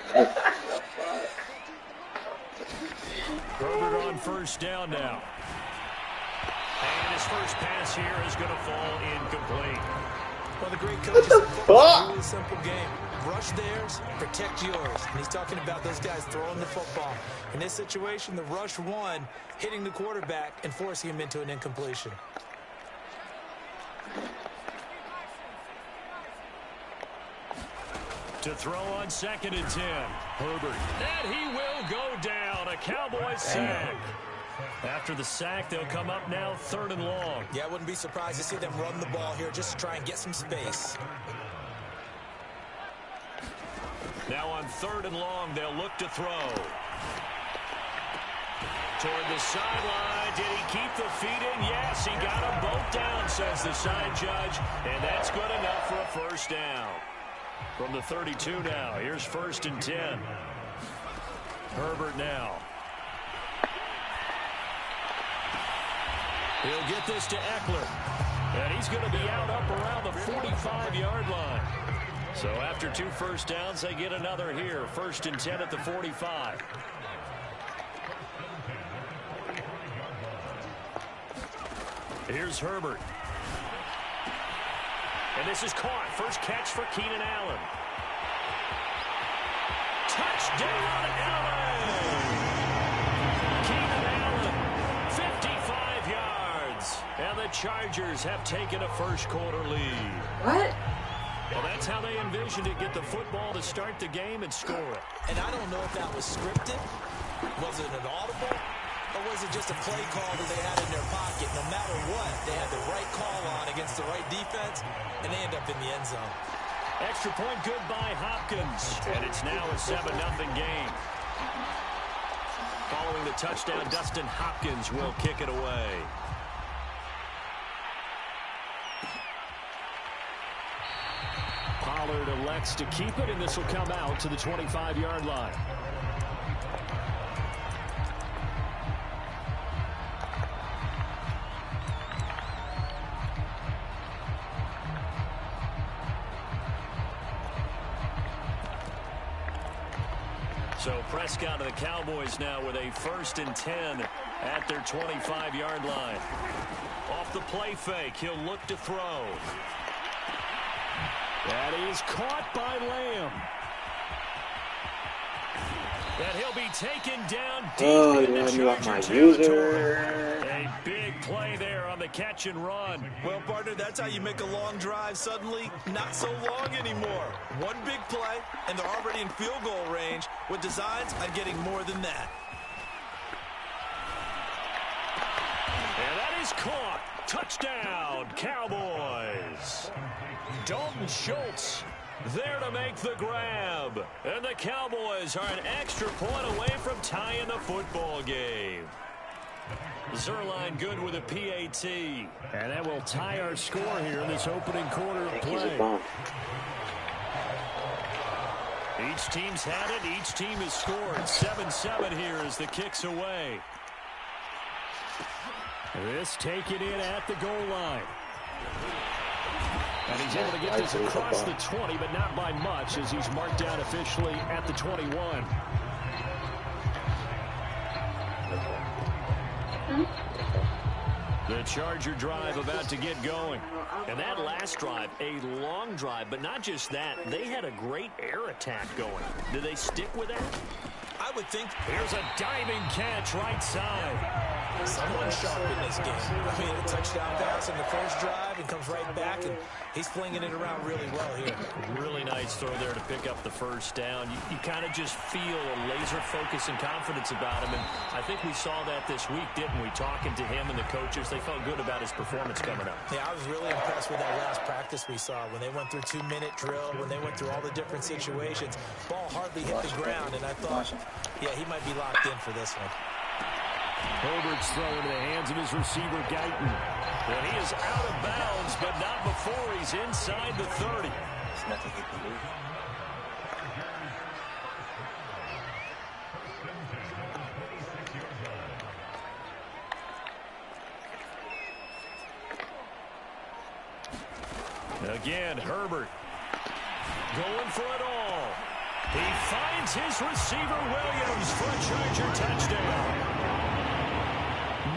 on first down now. And his first pass here is going to fall incomplete. Well, the great coach said football is a really simple game. Rush theirs, protect yours. And he's talking about those guys throwing the football. In this situation, the rush won, hitting the quarterback and forcing him into an incompletion. To throw on 2nd and 10. Herbert. And he will go down. A Cowboys sack. After the sack, they'll come up now 3rd and long. Yeah, I wouldn't be surprised to see them run the ball here just to try and get some space. Now on 3rd and long, they'll look to throw. Toward the sideline. Did he keep the feet in? Yes, he got them both down, says the side judge. And that's good enough for a first down. From the 32 now, here's 1st and 10. Herbert now. He'll get this to Eckler. And he's going to be out up around the 45-yard line. So after 2 first downs, they get another here. 1st and 10 at the 45. Here's Herbert. And this is caught. First catch for Keenan Allen. Touchdown, Allen! Keenan Allen, 55 yards. And the Chargers have taken a first-quarter lead. What? Well, that's how they envisioned it. Get the football to start the game and score it. And I don't know if that was scripted. Was it an audible? Or was it just a play call that they had in their pocket? No matter what, they had the right call on against the right defense, and they end up in the end zone. Extra point good by Hopkins. And it's now a 7-0 game. Following the touchdown, Dustin Hopkins will kick it away. Pollard elects to keep it, and this will come out to the 25-yard line. So Prescott of the Cowboys now with a 1st and 10 at their 25-yard line. Off the play fake, he'll look to throw. That is caught by Lamb. And he'll be taken down deep into Charger territory. A big play there on the catch and run. Well, partner, that's how you make a long drive suddenly not so long anymore. One big play, and they're already in field goal range with designs on getting more than that. And that is caught. Touchdown, Cowboys. Dalton Schultz there to make the grab. And the Cowboys are an extra point away from tying the football game. Zuerlein good with a PAT. And that will tie our score here in this opening quarter of play. Each team's had it. Each team has scored. 7-7 here as the kick's away. This taken in at the goal line. And he's able to get this across the 20, but not by much as he's marked down officially at the 21. The Charger drive about to get going. And that last drive, a long drive, but not just that. They had a great air attack going. Do they stick with that? I would think. Here's a diving catch right side. Someone's sharp in this game. I mean, a touchdown pass in the first drive and comes right back, and he's flinging it around really well here. Really nice throw there to pick up the first down. You kind of just feel a laser focus and confidence about him, and I think we saw that this week, didn't we? Talking to him and the coaches, they felt good about his performance coming up. Yeah, I was really impressed with that last practice we saw when they went through 2-minute drill, when they went through all the different situations. Ball hardly hit the ground, and I thought, yeah, he might be locked in for this one. Herbert's throw into the hands of his receiver, Guyton. Well, he is out of bounds, but not before he's inside the 30. There's nothing he can do. Again, Herbert going for it all. He finds his receiver, Williams, for a Charger touchdown.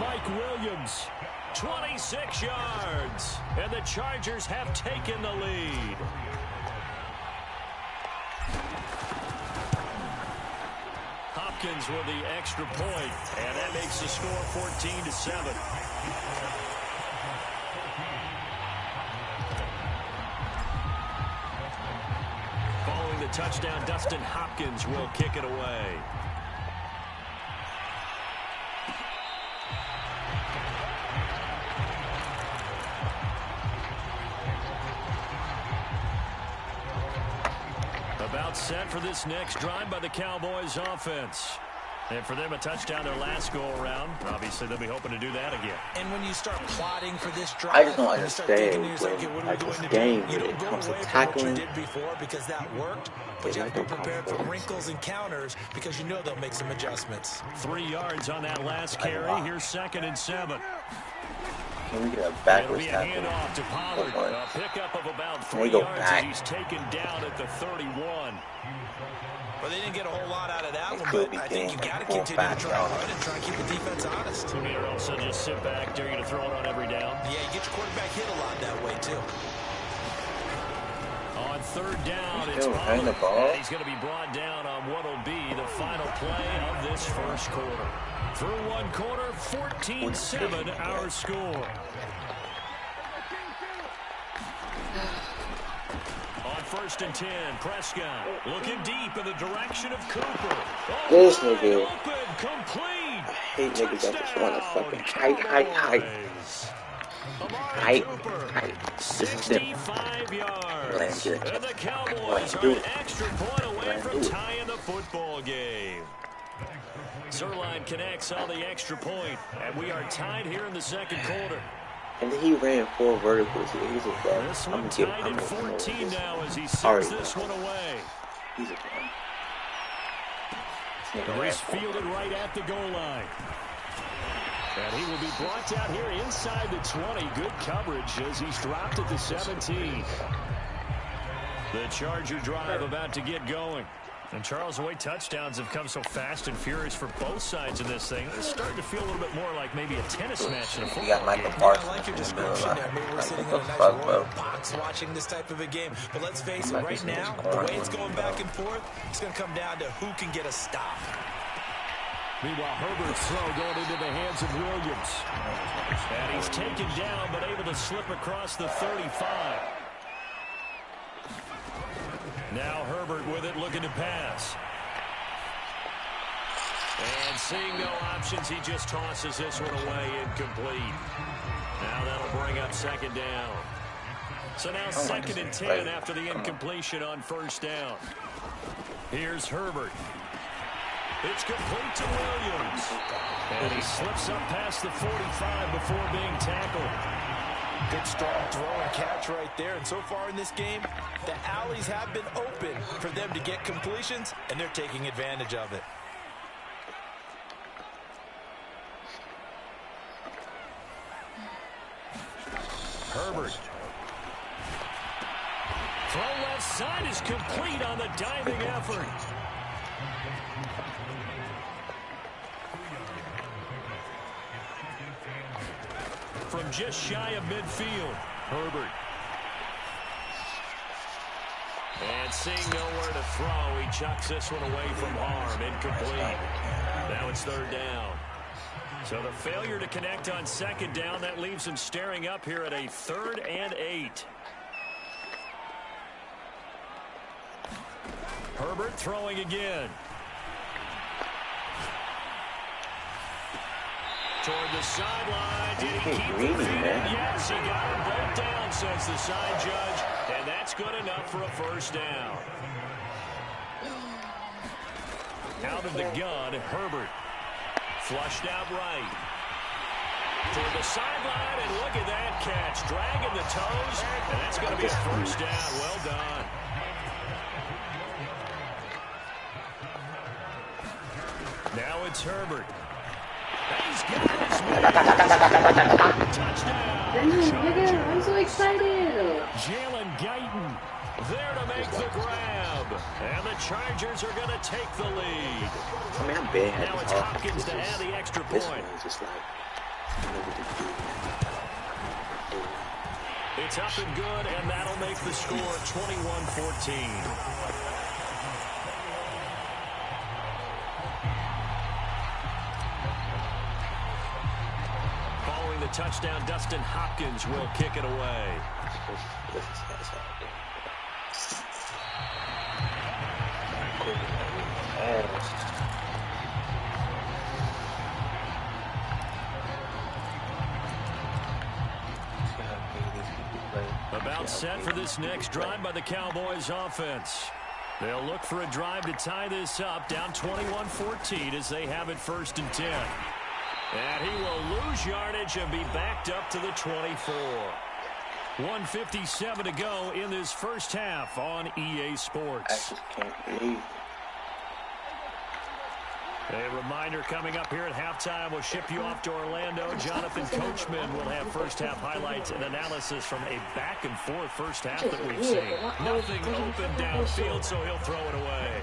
Mike Williams, 26 yards, and the Chargers have taken the lead. Hopkins with the extra point, and that makes the score 14-7. Following the touchdown, Dustin Hopkins will kick it away. About set for this next drive by the Cowboys offense. And for them, a touchdown their last go-around. Obviously, they'll be hoping to do that again. And when you start plotting for this drive, I just don't understand when, like this game, when it comes to tackling, did before because that worked, but you have to be prepared for wrinkles and counters because you know they'll make some adjustments. 3 yards on that last carry. Here's 2nd and 7. Can we get a backwards tackle? It'll be a handoff to Pollard. A pickup of about 3 yards as he's taken down at the 31. Well, they didn't get a whole lot out of that one, but I think you got to continue to try to run and try to keep the defense honest. Or also just sit back, dare you to throw it on every down. Yeah, you get your quarterback hit a lot that way, too. On 3rd down, it's Pollard. And he's going to be brought down on what will be the final play of this first quarter. Through one quarter, 14-7 our score. On 1st and 10, Prescott looking deep in the direction of Cooper. This nigga. Open, complete. I hate niggas that just want to fucking height. 65 yards. And the Cowboys are an extra point away from tying the football game. Zerline connects on the extra point, and we are tied here in the second quarter. And then he ran 4 verticals. He's a bum. This one tied at 14 now as he sends this one away. He's a bum. He's fielded right at the goal line. And he will be brought down here inside the 20. Good coverage as he's dropped at the 17. The Charger drive about to get going. And, Charles, the way touchdowns have come so fast and furious for both sides of this thing, it's starting to feel a little bit more like maybe a tennis match in a football game. I like your description there. Maybe we're sitting in a nice royal box watching this type of a game. But let's face it, right now, the way it's going back and forth, it's going to come down to who can get a stop. Meanwhile, Herbert's throw going into the hands of Williams. And he's taken down but able to slip across the 35. Now Herbert with it, looking to pass. And seeing no options, he just tosses this one away, incomplete. Now that'll bring up 2nd down. So now 2nd and 10 after the incompletion on 1st down. Here's Herbert. It's complete to Williams. And he slips up past the 45 before being tackled. Good strong throw and catch right there. And so far in this game, the alleys have been open for them to get completions, and they're taking advantage of it. Herbert. Throw left side is complete on the diving effort. From just shy of midfield, Herbert. And seeing nowhere to throw, he chucks this one away from harm. Incomplete. Now it's third down. So the failure to connect on second down, that leaves him staring up here at a 3rd and 8. Herbert throwing again. Toward the sideline. Did he keep the feet? Yes, he got them both down, says the side judge. And that's good enough for a first down. Out of the gun, Herbert. Flushed out right. Toward the sideline, and look at that catch. Dragging the toes, and that's going to be a first down. Well done. Now it's Herbert. He's got his man. Touchdown. I'm so excited. Jalen Guyton there to make the grab. And the Chargers are going to take the lead. I mean, I'm bad. Now it's Hopkins to add the extra point. This one's just like, you know what to do. It's up and good, and that'll make the score 21-14. Following the touchdown, Dustin Hopkins will kick it away. About set for this next drive by the Cowboys offense. They'll look for a drive to tie this up, down 21-14 as they have it 1st and 10. And he will lose yardage and be backed up to the 24. 1:57 to go in this first half on EA Sports. I just can't believe it. A reminder coming up here at halftime. We'll ship you off to Orlando. Jonathan Coachman will have first-half highlights and analysis from a back-and-forth first half that we've seen. Nothing open downfield, so he'll throw it away.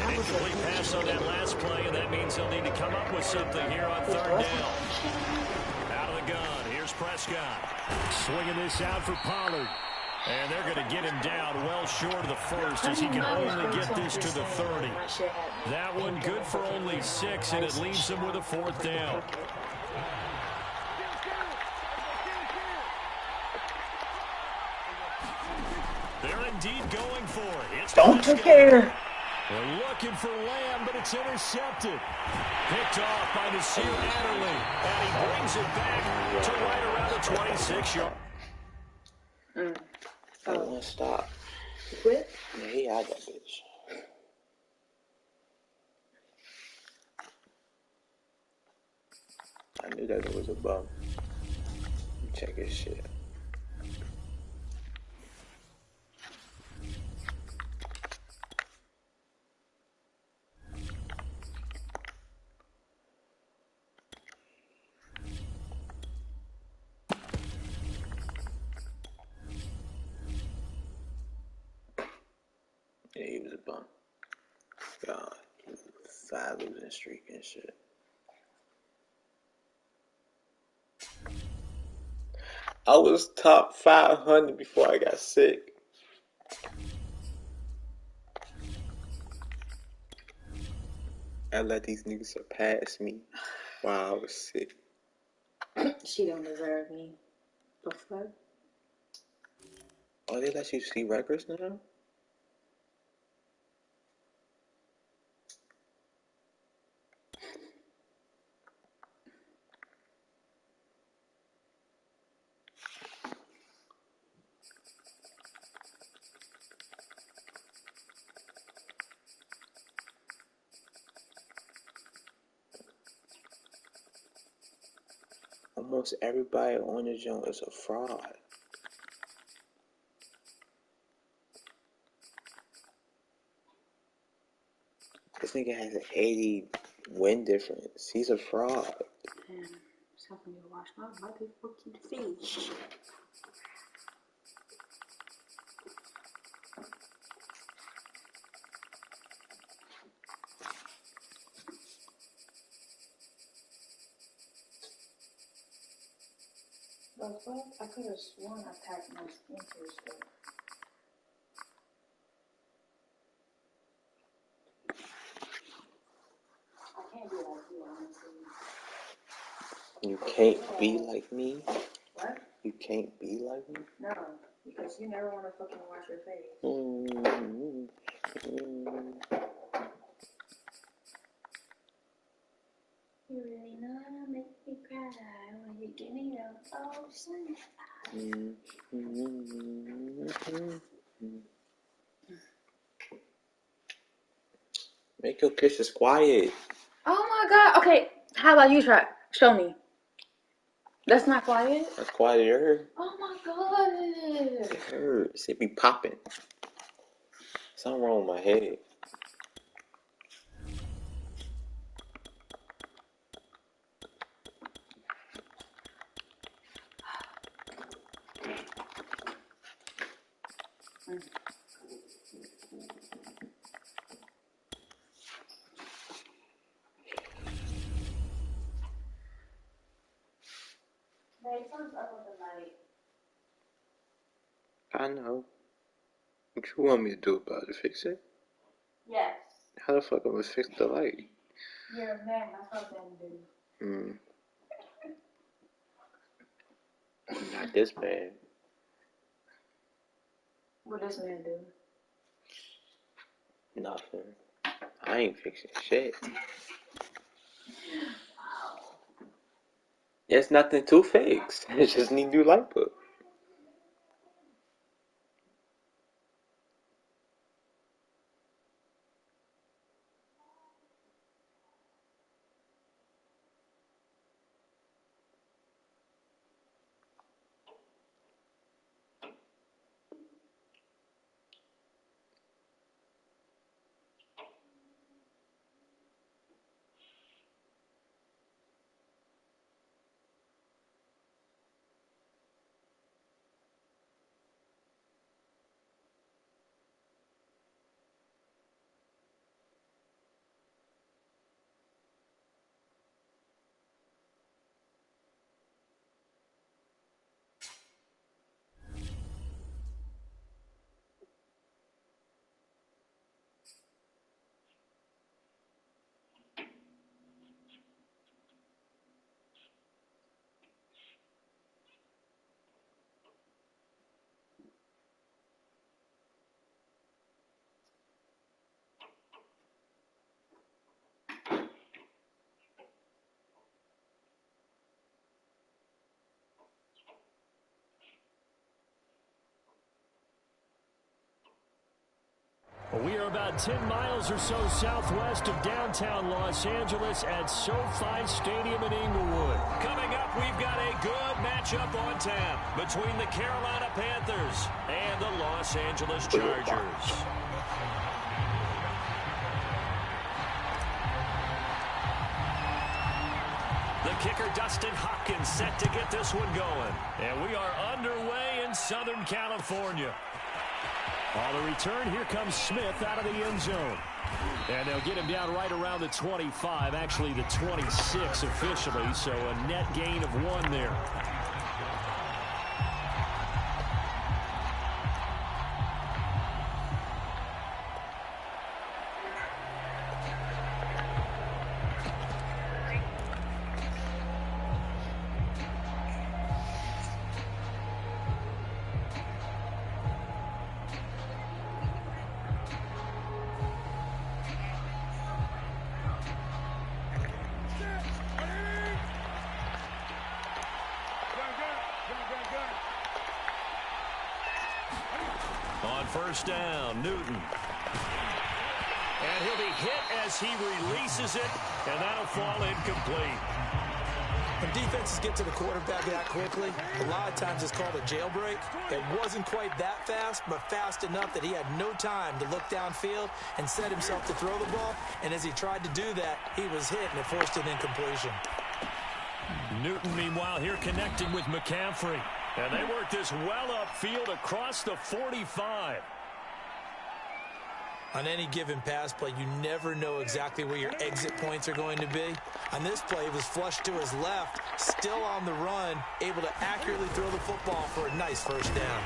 An incomplete pass on that last play, and that means he'll need to come up with something here on 3rd down. Out of the gun, here's Prescott. Swinging this out for Pollard. And they're going to get him down well short of the first as he can only get this to the 30. That one good for only 6, and it leaves him with a 4th down. They're indeed going for it. It's Don't you dare. They're looking for Lamb, but it's intercepted. Picked off by Nasir Adderley, and he brings it back to right around the 26-yard. I don't want to stop. Quit? Yeah, he had that bitch. I knew that it was a bum. Check his shit. Yeah, he was a bum. God, 5 losing streak and shit. I was top 500 before I got sick. I let these niggas surpass me while I was sick. She don't deserve me. The fuck? Oh, they let you see records now? Almost everybody on the joint is a fraud. This nigga has an 80 win difference. He's a fraud. Damn, it's helping me to wash my motherfucking face. The fuck? I could have sworn I packed my skincare stuff. I can't be like you, honestly. You can't be like me? What? You can't be like me? No, because you never want to fucking wash your face. You really know how to make me cry when you give me the ocean. Make your kisses quiet. Oh my god. Okay, how about you try? Show me. That's not quiet? That's quieter. Oh my god. It hurts. It be popping. Something wrong with my head. Babe, something's up with the light. I know. What you want me to do about it? Fix it? Yes. How the fuck am I gonna fix the light? You're a man. That's what men do. Not this bad. What does man do? Nothing. I ain't fixing shit. There's nothing to fix. It just need new light bulb. We are about 10 miles or so southwest of downtown Los Angeles at SoFi Stadium in Inglewood. Coming up, we've got a good matchup on tap between the Carolina Panthers and the Los Angeles Chargers. The kicker, Dustin Hopkins, set to get this one going. And we are underway in Southern California. On the return, here comes Smith out of the end zone. And they'll get him down right around the 25, actually the 26 officially, so a net gain of 1 there. On first down, Newton. And he'll be hit as he releases it, and that'll fall incomplete. When defenses get to the quarterback that quickly, a lot of times it's called a jailbreak. It wasn't quite that fast, but fast enough that he had no time to look downfield and set himself to throw the ball. And as he tried to do that, he was hit, and it forced an incompletion. Newton, meanwhile, here connecting with McCaffrey. And they work this well upfield across the 45. On any given pass play, you never know exactly where your exit points are going to be. On this play, it was flushed to his left, still on the run, able to accurately throw the football for a nice first down.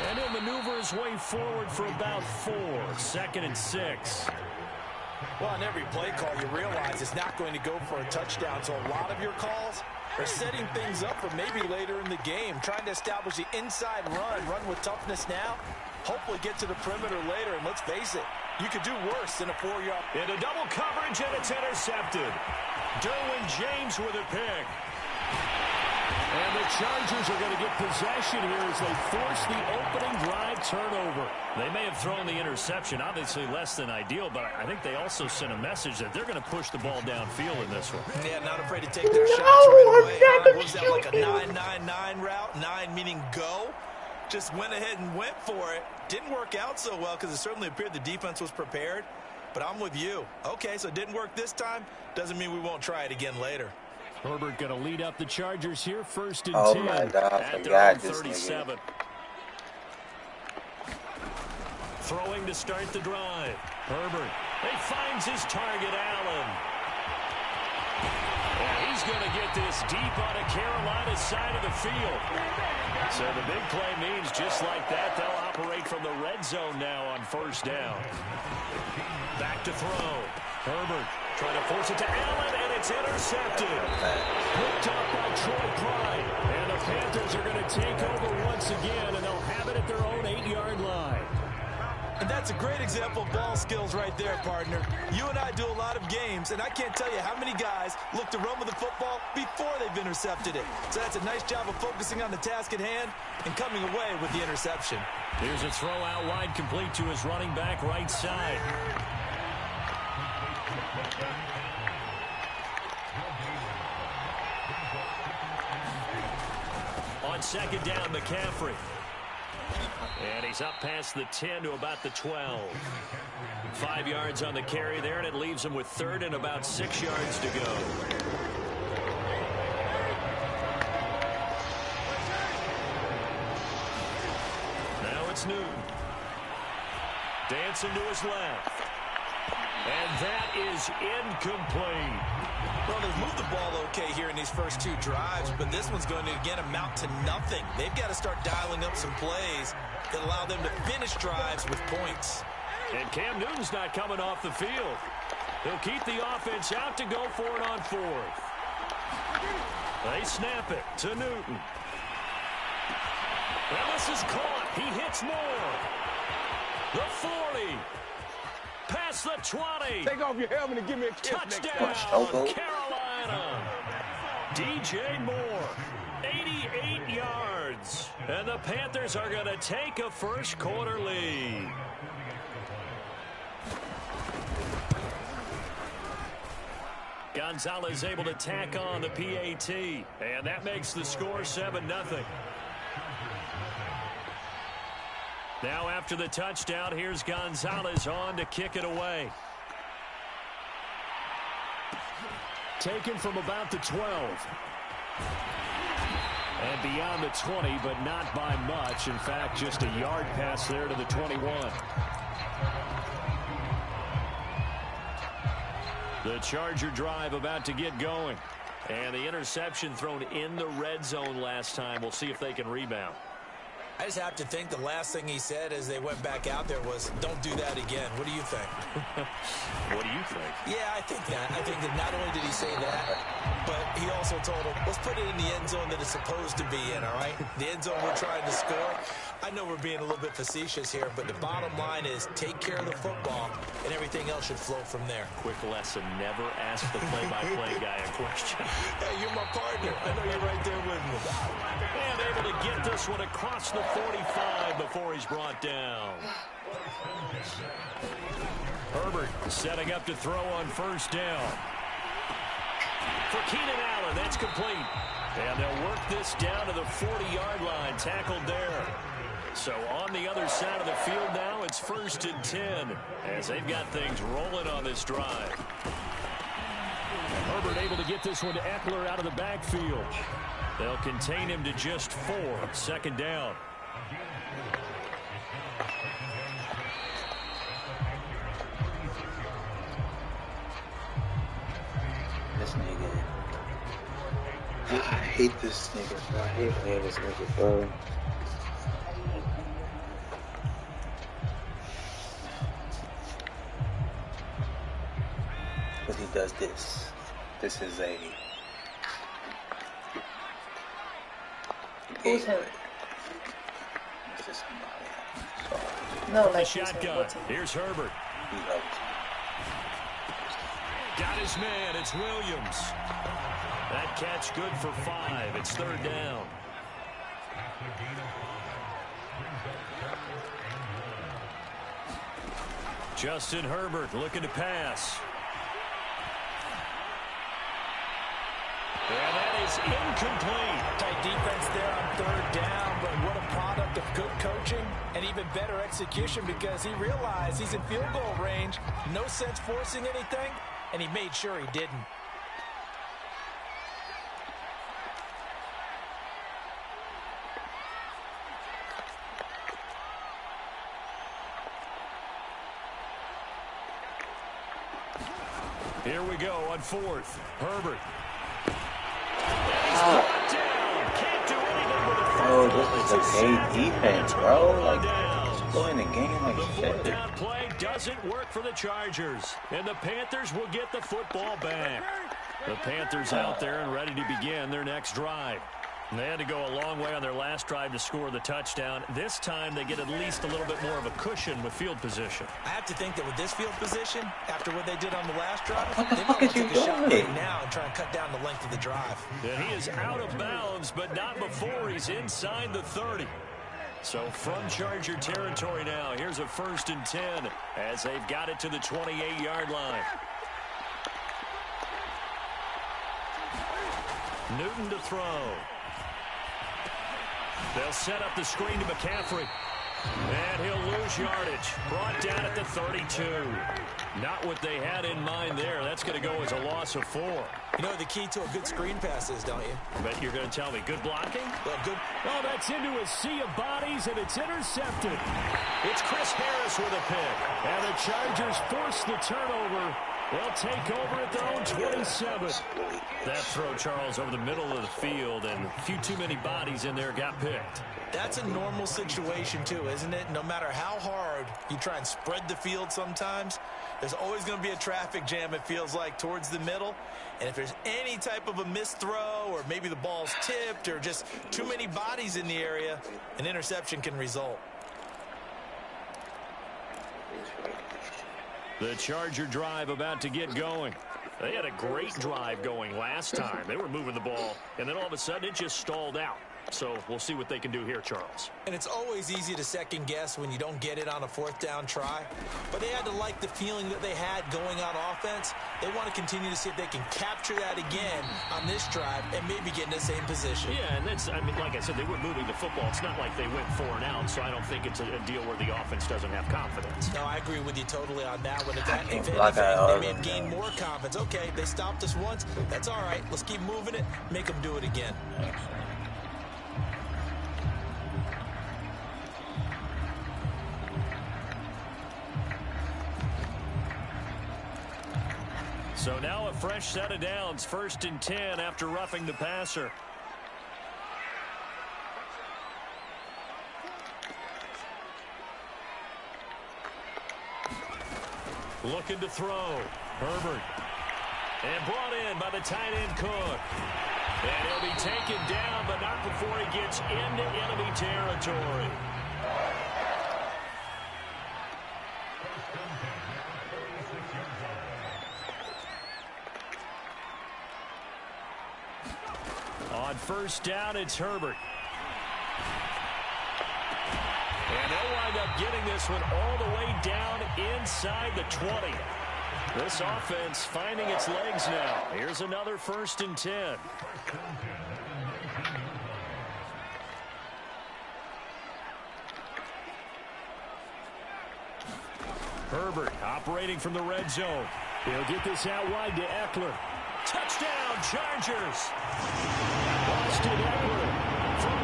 And he'll maneuver his way forward for about 4. 2nd and 6. Well, on every play call, you realize it's not going to go for a touchdown, so a lot of your calls are setting things up for maybe later in the game, trying to establish the inside run with toughness now, hopefully get to the perimeter later, and let's face it, you could do worse than a 4-yard. Into double coverage, and it's intercepted. Derwin James with a pick. And the Chargers are going to get possession here as they force the opening drive turnover. They may have thrown the interception, obviously less than ideal, but I think they also sent a message that they're going to push the ball downfield in this one. Yeah, not afraid to take their shots right away. Was that like a 9-9-9 route? 9 meaning go? Just went ahead and went for it. Didn't work out so well because it certainly appeared the defense was prepared. But I'm with you. Okay, so it didn't work this time. Doesn't mean we won't try it again later. Herbert going to lead up the Chargers here, 1st and 10. Oh my God, I forgot this 37. Throwing to start the drive. Herbert. He finds his target, Allen. And he's going to get this deep on a Carolina side of the field. So the big play means just like that, they'll operate from the red zone now on 1st down. Back to throw. Herbert trying to force it to Allen, and it's intercepted. Picked up by Troy Pride. And the Panthers are going to take over once again, and they'll have it at their own 8-yard line. And that's a great example of ball skills right there, partner. You and I do a lot of games, and I can't tell you how many guys look to run with the football before they've intercepted it. So that's a nice job of focusing on the task at hand and coming away with the interception. Here's a throw out wide, complete to his running back right side. On 2nd down, McCaffrey. And he's up past the 10 to about the 12. 5 yards on the carry there, and it leaves him with 3rd and about 6 yards to go. Now it's Newton. Dancing to his left. And that is incomplete. Well, they've moved the ball okay here in these first 2 drives, but this one's going to, again, amount to nothing. They've got to start dialing up some plays that allow them to finish drives with points. And Cam Newton's not coming off the field. He'll keep the offense out to go for it on 4th. They snap it to Newton. Well, this is caught. He hits more. The 40. Past the 20. Take off your helmet and give me a kiss. Touchdown, Carolina. DJ Moore, 88 yards. And the Panthers are going to take a first quarter lead. Gonzalez able to tack on the PAT. And that makes the score 7-0. Now after the touchdown, here's Gonzalez on to kick it away. Taken from about the 12. And beyond the 20, but not by much. In fact, just a yard pass there to the 21. The Charger drive about to get going. And the interception thrown in the red zone last time. We'll see if they can rebound. I just have to think the last thing he said as they went back out there was, don't do that again. What do you think? What do you think? Yeah, I think that. I think that not only did he say that, but he also told him, let's put it in the end zone that it's supposed to be in, all right? The end zone we're trying to score. I know we're being a little bit facetious here, but the bottom line is take care of the football, and everything else should flow from there. Quick lesson, never ask the play-by-play guy a question. Hey, you're my partner. I know you're right there with me. And able to get this one across the 45 before he's brought down. Herbert setting up to throw on 1st down. For Keenan Allen, that's complete. And they'll work this down to the 40-yard line, tackled there. So on the other side of the field now, it's 1st and 10 as they've got things rolling on this drive. Herbert able to get this one to Eckler out of the backfield. They'll contain him to just 4. 2nd down. hate this nigga, bro. I hate playing this nigga, bro. But he does this. This is a... Who's him? This is somebody. No, The like shotgun. Here's Herbert. He loves Got his man. It's Williams. That catch good for 5. It's 3rd down. Justin Herbert looking to pass. And that is incomplete. Tight defense there on 3rd down, but what a product of good coaching and even better execution because he realized he's in field goal range. No sense forcing anything, and he made sure he didn't. Here we go on 4th. Herbert. Oh, this is a gay defense, bro. Like, exploring the game like shit. The down play doesn't work for the Chargers, and the Panthers will get the football back. The Panthers out there and ready to begin their next drive. And they had to go a long way on their last drive to score the touchdown. This time they get at least a little bit more of a cushion with field position. I have to think that with this field position, after what they did on the last drive, What the they fuck might is you take a shot doing? right now and try and cut down the length of the drive. And he is out of bounds, but not before he's inside the 30. So from Charger territory now, here's a 1st and 10 as they've got it to the 28-yard line. Newton to throw. They'll set up the screen to McCaffrey. And he'll lose yardage. Brought down at the 32. Not what they had in mind there. That's going to go as a loss of 4. You know what the key to a good screen pass is, don't you? But you're going to tell me, good blocking? Well, good. Oh, that's into a sea of bodies, and it's intercepted. It's Chris Harris with a pick. And the Chargers force the turnover. They'll take over at their own 27. That throw, Charles, over the middle of the field, and a few too many bodies in there got picked. That's a normal situation, too, isn't it? No matter how hard you try and spread the field sometimes, there's always going to be a traffic jam, it feels like, towards the middle. And if there's any type of a missed throw or maybe the ball's tipped or just too many bodies in the area, an interception can result. The Charger drive about to get going. They had a great drive going last time. They were moving the ball, and then all of a sudden it just stalled out. So we'll see what they can do here, Charles. And it's always easy to second guess when you don't get it on a 4th down try. But they had to like the feeling that they had going on offense. They want to continue to see if they can capture that again on this drive and maybe get in the same position. Yeah, and that's, I mean, like I said, they were moving the football. It's not like they went 4 and out, so I don't think it's a deal where the offense doesn't have confidence. No, I agree with you totally on that one. If anything, they may have gained more confidence. Okay, they stopped us once. That's all right. Let's keep moving it. Make them do it again. So now a fresh set of downs, 1st and 10 after roughing the passer. Looking to throw. Herbert. And brought in by the tight end Cook. And he'll be taken down, but not before he gets into enemy territory. On 1st down, it's Herbert. And they'll wind up getting this one all the way down inside the 20. This offense finding its legs now. Here's another 1st and 10. Herbert operating from the red zone. He'll get this out wide to Eckler. Touchdown, Chargers. Austin Eckler from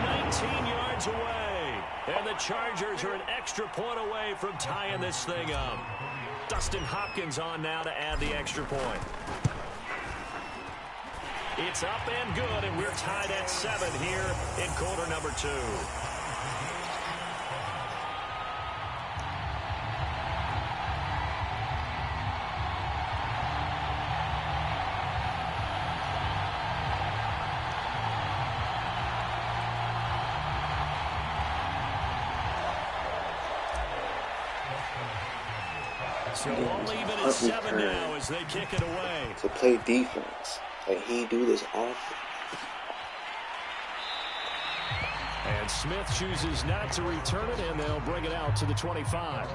19 yards away. And the Chargers are an extra point away from tying this thing up. Dustin Hopkins on now to add the extra point. It's up and good, and we're tied at 7 here in quarter number 2. So we'll leave it at 7 now as they kick it away. To play defense. Like, he do this often. And Smith chooses not to return it, and they'll bring it out to the 25.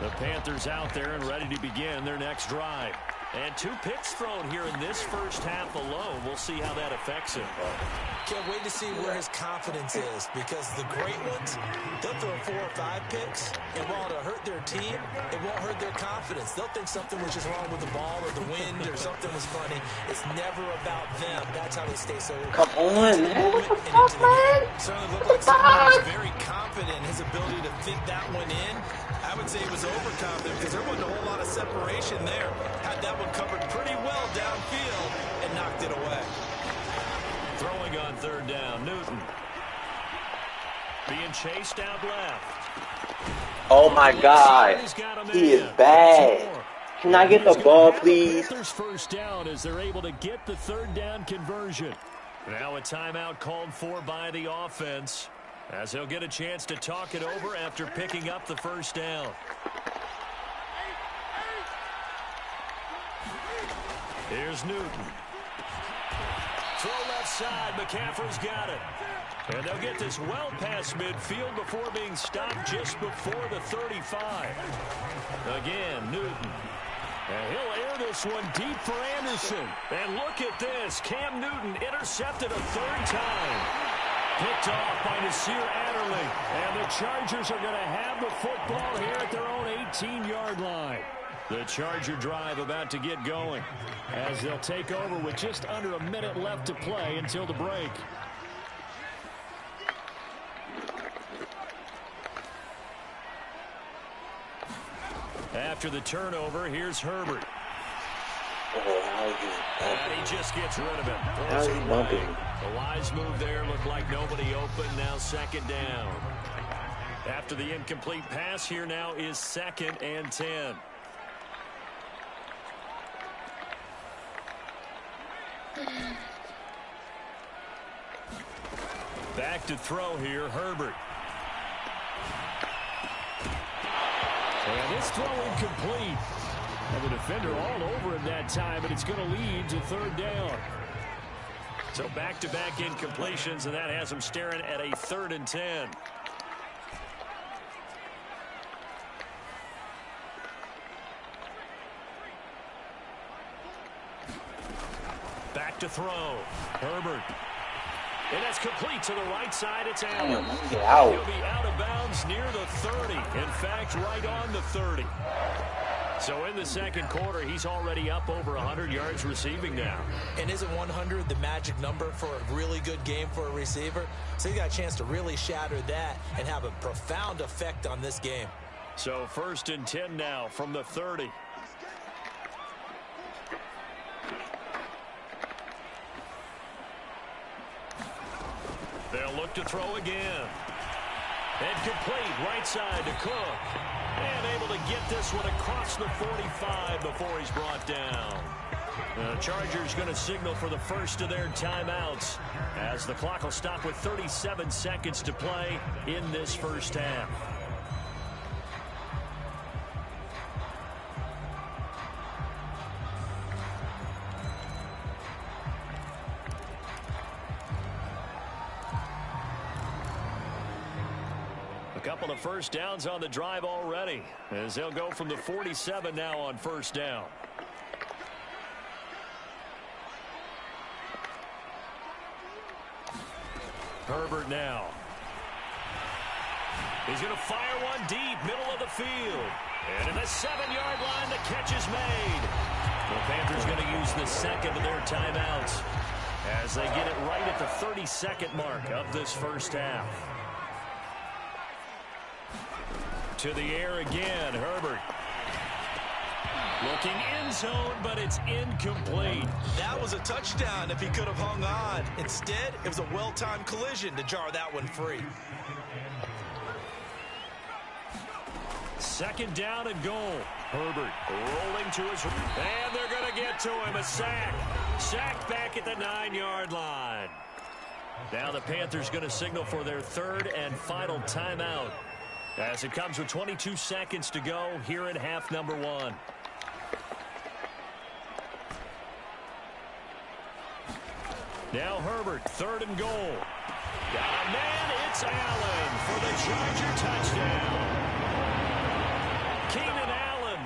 The Panthers out there and ready to begin their next drive. And 2 picks thrown here in this first half alone. We'll see how that affects him. Can't wait to see where his confidence is, because the great ones, they'll throw 4 or 5 picks, and while it'll hurt their team, it won't hurt their confidence. They'll think something was just wrong with the ball or the wind or something was funny. It's never about them. That's how they stay so. Come on, man. What the fuck, man? Certainly looked like someone was very confident in his ability to fit that one in. I would say he was overconfident because there wasn't a whole lot of separation there. Had that one covered pretty well downfield and knocked it away. Throwing on 3rd down, Newton. Being chased out left. Oh, my God. He is bad. Can I get the ball, please? Panthers first down as they're able to get the 3rd down conversion. Now a timeout called for by the offense, as he'll get a chance to talk it over after picking up the first down. Here's Newton. Throw left side. McCaffrey's got it. And they'll get this well past midfield before being stopped just before the 35. Again, Newton. And he'll air this one deep for Anderson. And look at this. Cam Newton intercepted a 3rd time. Picked off by Nasir Adderley. And the Chargers are going to have the football here at their own 18-yard line. The Charger drive about to get going, as they'll take over with just under a minute left to play until the break. After the turnover, here's Herbert. And he just gets rid of it. Throws it away. The wise move there looked like nobody open. Now 2nd down. After the incomplete pass, here now is 2nd and 10. Back to throw here, Herbert. And this throw incomplete. And the defender all over him that time, but it's going to lead to 3rd down. So back-to-back incompletions, and that has him staring at a 3rd and 10. Back to throw. Herbert. And that's complete to the right side. It's Allen. He'll be out of bounds near the 30. In fact, right on the 30. So in the 2nd quarter, he's already up over 100 yards receiving now. And isn't 100 the magic number for a really good game for a receiver? So he got a chance to really shatter that and have a profound effect on this game. So 1st and 10 now from the 30. They'll look to throw again. And complete right side to Cook. And able to get this one across the 45 before he's brought down. The Chargers going to signal for the first of their timeouts, as the clock will stop with 37 seconds to play in this first half. Couple of first downs on the drive already, as they'll go from the 47 now on 1st down. Herbert now. He's going to fire one deep, middle of the field. And in the 7-yard line, the catch is made. The Panthers going to use the 2nd of their timeouts. as they get it right at the 32nd mark of this first half. To the air again, Herbert. Looking in zone, but it's incomplete. That was a touchdown if he could have hung on. Instead, it was a well-timed collision to jar that one free. Second down and goal. Herbert rolling to his... And they're going to get to him. A sack. Sack back at the 9-yard line. Now the Panthers going to signal for their third and final timeout, as it comes with 22 seconds to go here in half number 1. Now Herbert, third and goal. Got a man, it's Allen for the Charger touchdown. Keenan Allen,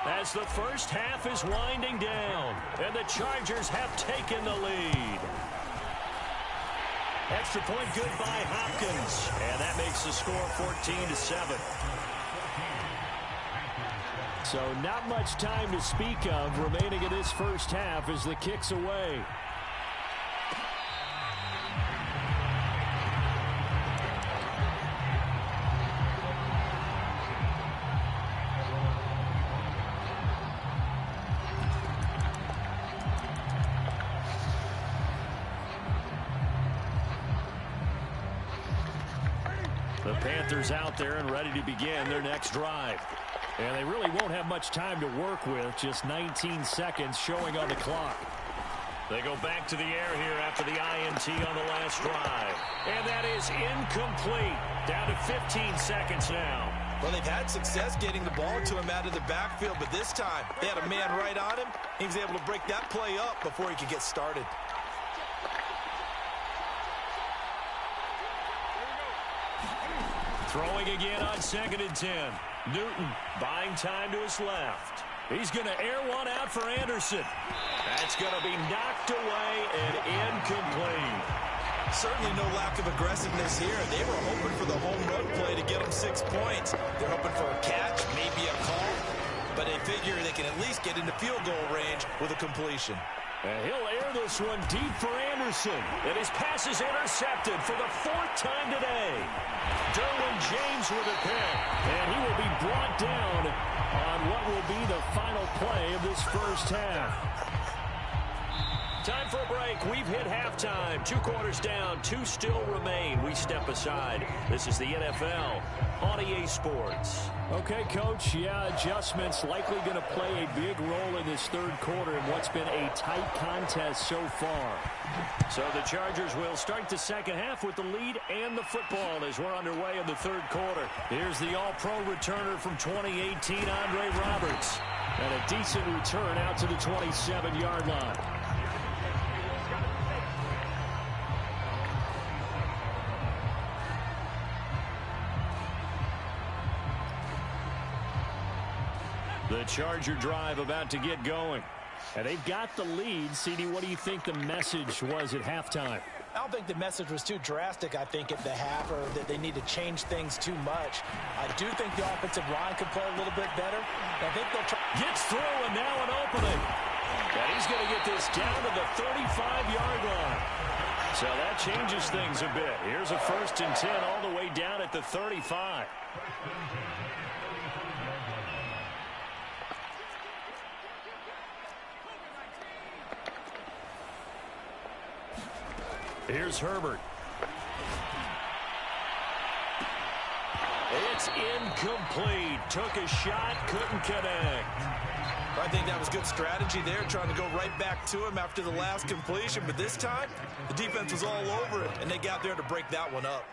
as the first half is winding down, and the Chargers have taken the lead. Extra point good by Hopkins, and that makes the score 14-7. So not much time to speak of remaining in this first half as the kick's away. The Panthers out there and ready to begin their next drive. And they really won't have much time to work with, just 19 seconds showing on the clock. They go back to the air here after the INT on the last drive. And that is incomplete. Down to 15 seconds now. Well, they've had success getting the ball to him out of the backfield, but this time they had a man right on him. He was able to break that play up before he could get started. Throwing again on 2nd and 10. Newton buying time to his left. He's going to air one out for Anderson. That's going to be knocked away and incomplete. Certainly no lack of aggressiveness here. They were hoping for the home run play to get them 6 points. They're hoping for a catch, maybe a call, but they figure they can at least get into field goal range with a completion. And he'll air this one deep for Anderson. And his pass is intercepted for the 4th time today. Derwin James with a pick. And he will be brought down on what will be the final play of this first half. Time for a break. We've hit halftime. 2 quarters down. 2 still remain. We step aside. This is the NFL on EA Sports. Okay, Coach. Yeah, adjustments likely going to play a big role in this third quarter in what's been a tight contest so far. So the Chargers will start the second half with the lead and the football as we're underway in the third quarter. Here's the All-Pro returner from 2018, Andre Roberts. And a decent return out to the 27-yard line. The Charger drive about to get going. And they've got the lead. CD, what do you think the message was at halftime? I don't think the message was too drastic, I think, at the half, or that they need to change things too much. I do think the offensive line could play a little bit better. I think they'll try. Gets through, and now an opening. And he's going to get this down to the 35-yard line. So that changes things a bit. Here's a 1st and 10 all the way down at the 35. Here's Herbert. It's incomplete. Took a shot, couldn't connect. I think that was good strategy there, trying to go right back to him after the last completion. But this time, the defense was all over it, and they got there to break that one up.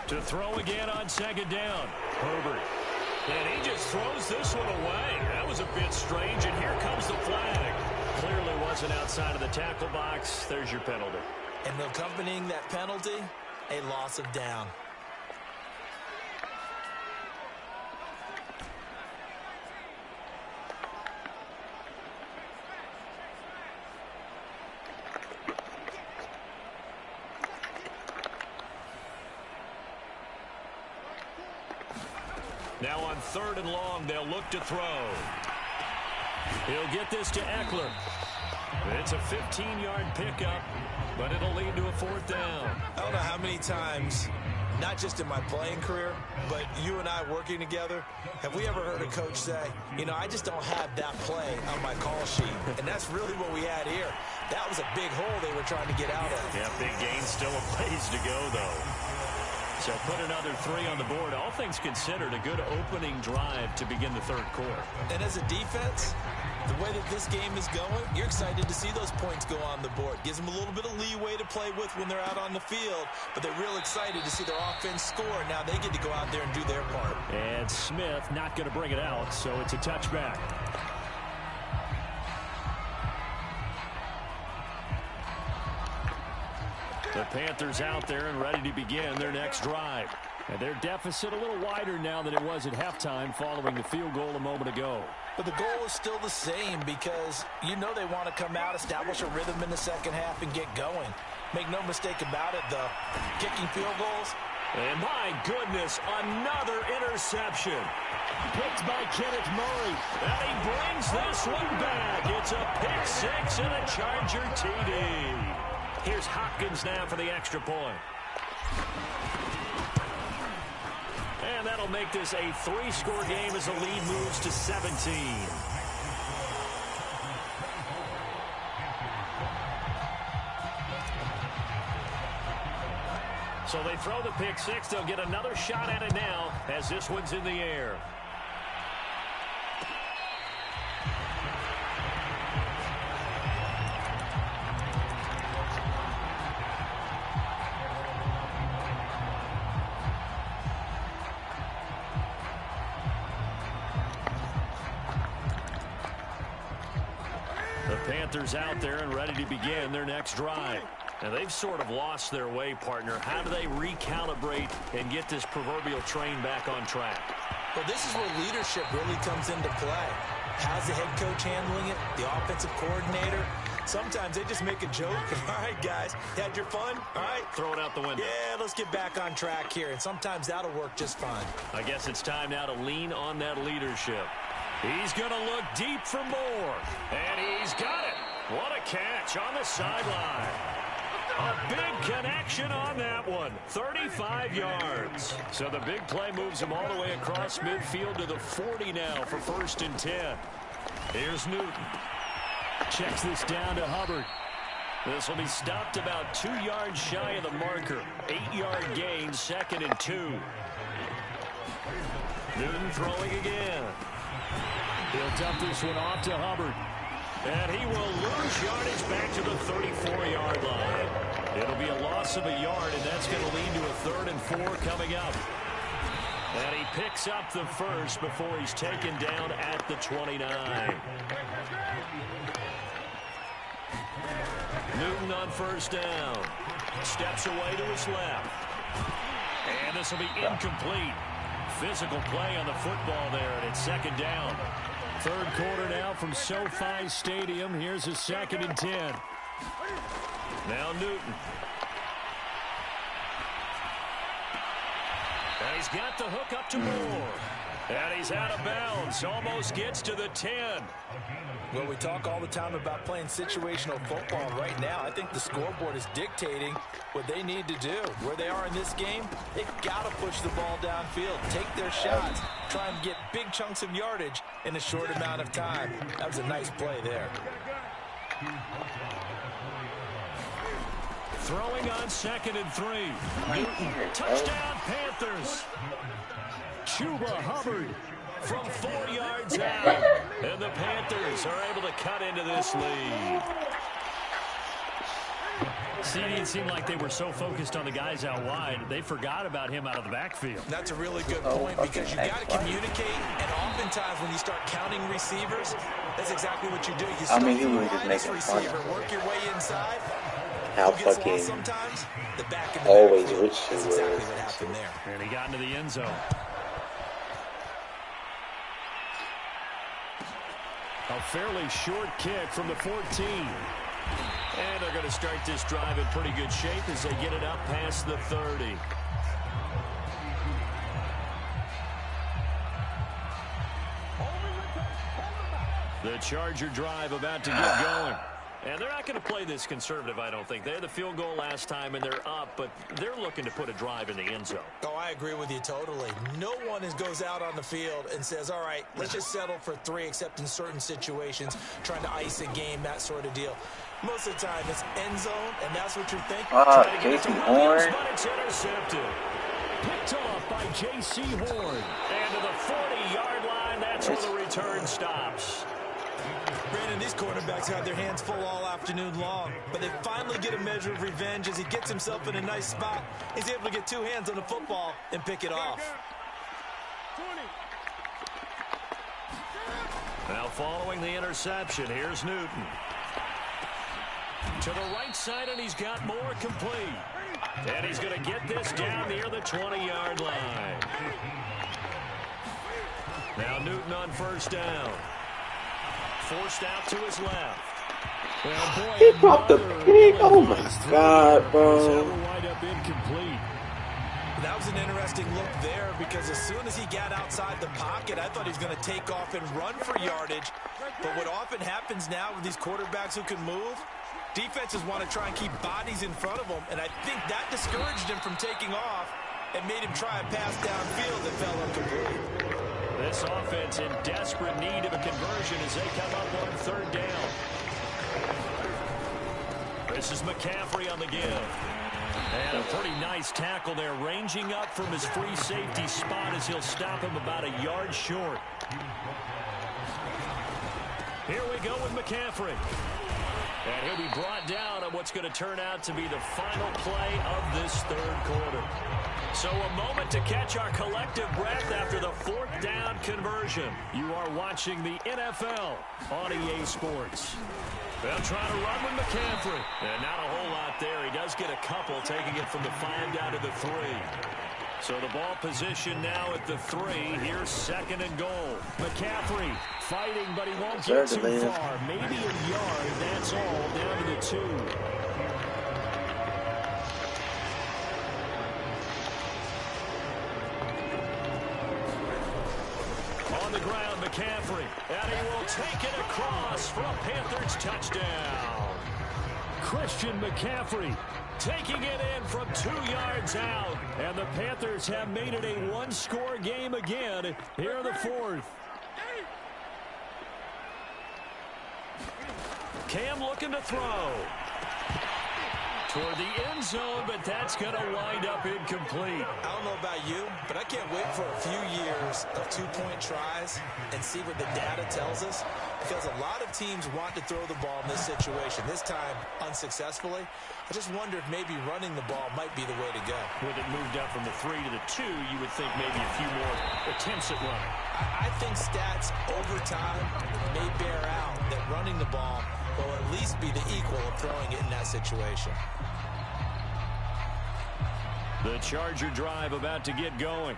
To throw again on 2nd down. Herbert. And he just throws this one away. That was a bit strange, and here comes the flag. Clearly wasn't outside of the tackle box. There's your penalty. And accompanying that penalty, a loss of down. Now on 3rd and long, they'll look to throw. He'll get this to Eckler. It's a 15-yard pickup, but it'll lead to a 4th down. I don't know how many times, not just in my playing career, but you and I working together, have we ever heard a coach say, you know, I just don't have that play on my call sheet. And that's really what we had here. That was a big hole they were trying to get out of. Yeah, big gain, still a ways to go, though. So put another 3 on the board. All things considered, a good opening drive to begin the 3rd quarter. And as a defense, the way that this game is going, you're excited to see those points go on the board. Gives them a little bit of leeway to play with when they're out on the field, but they're real excited to see their offense score. Now they get to go out there and do their part. And Smith not going to bring it out, so it's a touchback. The Panthers out there and ready to begin their next drive. And their deficit a little wider now than it was at halftime following the field goal a moment ago. But the goal is still the same because you know they want to come out, establish a rhythm in the second half, and get going. Make no mistake about it, though. Kicking field goals. And my goodness, another interception. Picked by Kenneth Murray. And he brings this one back. It's a pick 6 and a Charger TD. Here's Hopkins now for the extra point. And that'll make this a 3-score game as the lead moves to 17. So they throw the pick 6. They'll get another shot at it now as this one's in the air. Panthers out there and ready to begin their next drive. Now they've sort of lost their way, partner. How do they recalibrate and get this proverbial train back on track? Well, this is where leadership really comes into play. How's the head coach handling it? The offensive coordinator? Sometimes they just make a joke. All right, guys, you had your fun? All right. Throw it out the window. Yeah, let's get back on track here. And sometimes that'll work just fine. I guess it's time now to lean on that leadership. He's going to look deep for more. And he's got it. What a catch on the sideline. A big connection on that one. 35 yards. So the big play moves him all the way across midfield to the 40 now for 1st and 10. Here's Newton. Checks this down to Hubbard. This will be stopped about 2 yards shy of the marker. 8-yard gain, 2nd and 2. Newton throwing again. He'll dump this one off to Hubbard. And he will lose yardage back to the 34-yard line. It'll be a loss of a yard, and that's going to lead to a 3rd and 4 coming up. And he picks up the first before he's taken down at the 29. Newton on 1st down. Steps away to his left. And this will be incomplete. Physical play on the football there, and it's 2nd down. 3rd quarter now from SoFi Stadium. Here's a 2nd and 10. Now Newton. And he's got the hook up to Moore. And he's out of bounds. Almost gets to the 10. Well, we talk all the time about playing situational football. Right now, I think the scoreboard is dictating what they need to do. Where they are in this game, they've got to push the ball downfield, take their shots, try and get big chunks of yardage in a short amount of time. That was a nice play there. Throwing on 2nd and 3. Newton, touchdown Panthers. Chuba Hubbard from 4 yards out. And the Panthers are able to cut into this lead. See, it seemed like they were so focused on the guys out wide, they forgot about him out of the backfield. That's a really good point because you got to communicate, and oftentimes when you start counting receivers, that's exactly what you do. You start he from the was just widest making fun receiver, of work your way inside. how Who gets fucking lost sometimes? The back of the always backfield. rich he That's was. exactly what happened there. And he got into the end zone. A fairly short kick from the 14. And they're going to start this drive in pretty good shape as they get it up past the 30. The Charger drive about to get going. And they're not going to play this conservative, I don't think. They had the field goal last time, and they're up, but they're looking to put a drive in the end zone. Oh, I agree with you totally. No one goes out on the field and says, all right, let's just settle for 3, except in certain situations, trying to ice a game, that sort of deal. Most of the time, it's end zone, and that's what you're thinking. J.C. Horn. But it's intercepted. Picked off by J.C. Horn. And to the 40-yard line, that's where the return stops. Brandon, these quarterbacks had their hands full all afternoon long, but they finally get a measure of revenge as he gets himself in a nice spot. He's able to get 2 hands on the football and pick it off. Now following the interception, here's Newton. To the right side, and he's got more complete. And he's going to get this down near the 20-yard line. Now Newton on first down. Forced out to his left. Well, boy, He dropped the pick. Oh, my God, bro. Wind up incomplete. That was an interesting look there because as soon as he got outside the pocket, I thought he was going to take off and run for yardage. But what often happens now with these quarterbacks who can move, defenses want to try and keep bodies in front of them, and I think that discouraged him from taking off and made him try a pass downfield that fell incomplete. This offense in desperate need of a conversion as they come up on third down. This is McCaffrey on the give. And a pretty nice tackle there, ranging up from his free safety spot as he'll stop him about a yard short. Here we go with McCaffrey. And he'll be brought down on what's going to turn out to be the final play of this third quarter. So a moment to catch our collective breath after the 4th down conversion. You are watching the NFL on EA Sports. They'll try to run with McCaffrey. And not a whole lot there. He does get a couple, taking it from the 5 down to the 3. So the ball position now at the 3. Here's 2nd and goal. McCaffrey fighting, but he won't get too far. Maybe a yard. That's all. Down to the 2. On the ground, McCaffrey. And he will take it across for a Panthers touchdown. Christian McCaffrey taking it in from 2 yards out. And the Panthers have made it a 1-score game again here in the 4th. Cam looking to throw. Toward the end zone, but that's going to wind up incomplete. I don't know about you, but I can't wait for a few years of 2-point tries and see what the data tells us, because a lot of teams want to throw the ball in this situation, this time unsuccessfully. I just wonder if maybe running the ball might be the way to go. With it moved up from the 3 to the 2, you would think maybe a few more attempts at running. I think stats over time may bear out that running the ball will at least be the equal of throwing it in that situation. The Charger drive about to get going.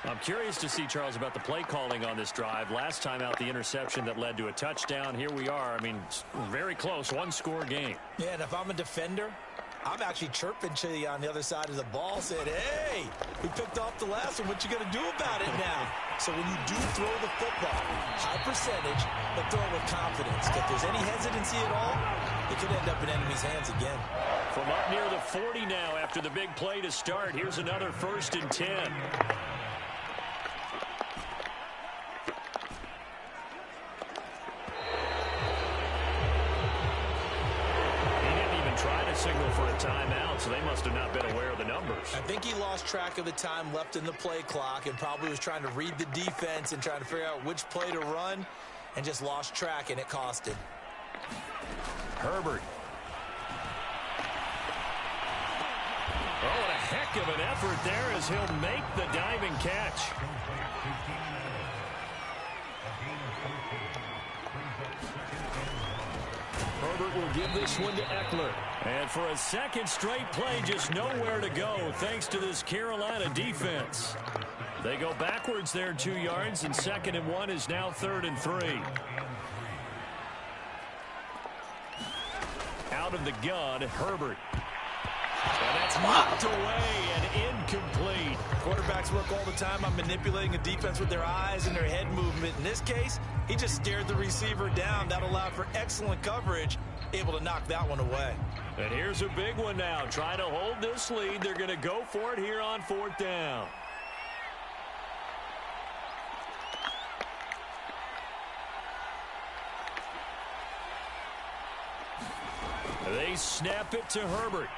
I'm curious to see, Charles, about the play calling on this drive. Last time out, the interception that led to a touchdown. Here we are. I mean, very close, 1-score game. Yeah, and if I'm a defender, I'm actually chirping to you on the other side of the ball, saying, hey, we picked off the last one. What you going to do about it now? So when you do throw the football, high percentage, but throw it with confidence. If there's any hesitancy at all, it could end up in enemy's hands again. From up near the 40 now after the big play to start, here's another 1st and 10. Try to signal for a timeout, so they must have not been aware of the numbers. I think he lost track of the time left in the play clock and probably was trying to read the defense and trying to figure out which play to run and just lost track, and it cost him. Herbert. Oh, what a heck of an effort there as he'll make the diving catch. Herbert will give this one to Eckler. And for a second straight play, just nowhere to go thanks to this Carolina defense. They go backwards there 2 yards, and 2nd and 1 is now 3rd and 3. Out of the gun, Herbert. And that's knocked away and incomplete. Quarterbacks work all the time on manipulating a defense with their eyes and their head movement. In this case, he just stared the receiver down. That allowed for excellent coverage, able to knock that one away. And here's a big one now. Trying to hold this lead. They're going to go for it here on 4th down. They snap it to Herbert.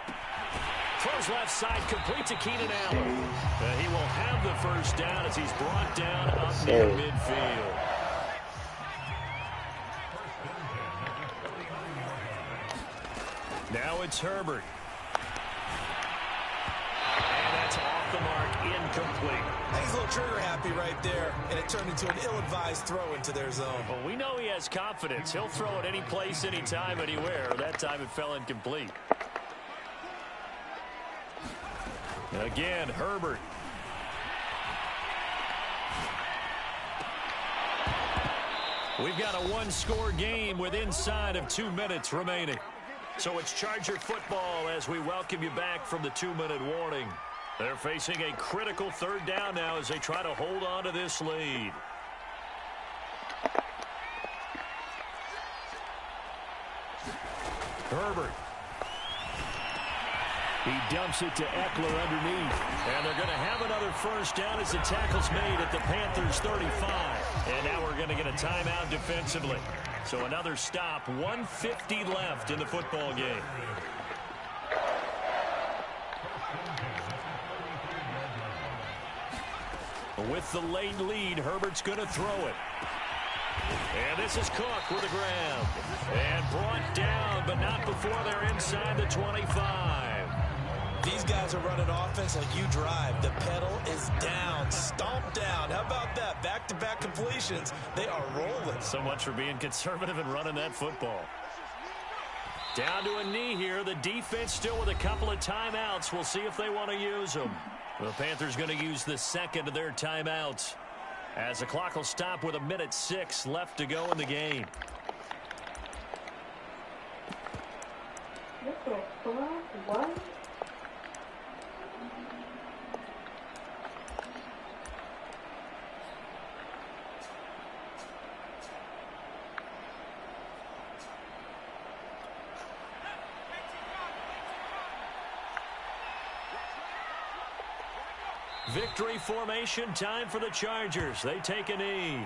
Throws left side, complete to Keenan Allen. He will have the first down as he's brought down up near midfield. Now it's Herbert. And that's off the mark, incomplete. He's a little trigger happy right there, and it turned into an ill-advised throw into their zone. Well, we know he has confidence. He'll throw it any place, anytime, anywhere. That time it fell incomplete. Again, Herbert. We've got a one-score game with inside of 2 minutes remaining. So it's Charger football as we welcome you back from the 2-minute warning. They're facing a critical 3rd down now as they try to hold on to this lead. Herbert. He dumps it to Eckler underneath. And they're going to have another first down as the tackle's made at the Panthers' 35. And now we're going to get a timeout defensively. So another stop, 1:50 left in the football game. With the late lead, Herbert's going to throw it. And this is Cook with the grab. And brought down, but not before they're inside the 25. These guys are running offense like you drive. The pedal is down, stomped down. How about that? Back-to-back completions. They are rolling. So much for being conservative and running that football. Down to a knee here. The defense still with a couple of timeouts. We'll see if they want to use them. The Panthers going to use the second of their timeouts as the clock will stop with 1:06 left to go in the game. What? Victory formation time for the Chargers. They take a knee.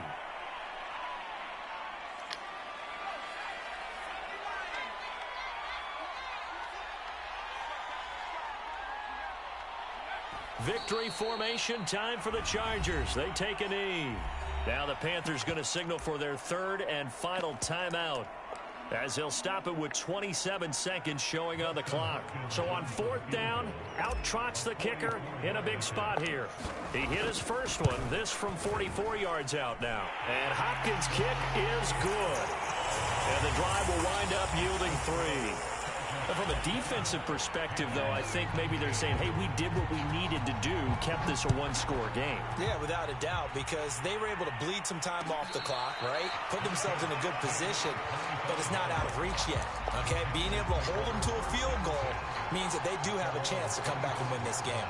Victory formation time for the Chargers. They take a knee. Now the Panthers going to signal for their 3rd and final timeout, as they'll stop it with 27 seconds showing on the clock. So on 4th down, out trots the kicker in a big spot here. He hit his first one, this from 44 yards out now. And Hopkins' kick is good. And the drive will wind up yielding 3. From a defensive perspective, though, I think maybe they're saying, hey, we did what we needed to do, kept this a one-score game. Yeah, without a doubt, because they were able to bleed some time off the clock, right? Put themselves in a good position, but it's not out of reach yet, okay? Being able to hold them to a field goal means that they do have a chance to come back and win this game.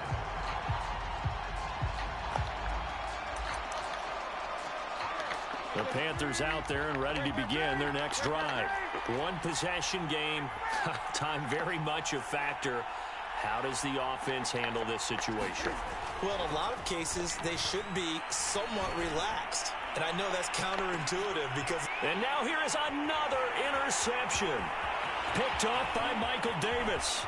The Panthers out there and ready to begin their next drive. One possession game. Time very much a factor. How does the offense handle this situation? Well, in a lot of cases, they should be somewhat relaxed. And I know that's counterintuitive because... And now here is another interception. Picked off by Michael Davis.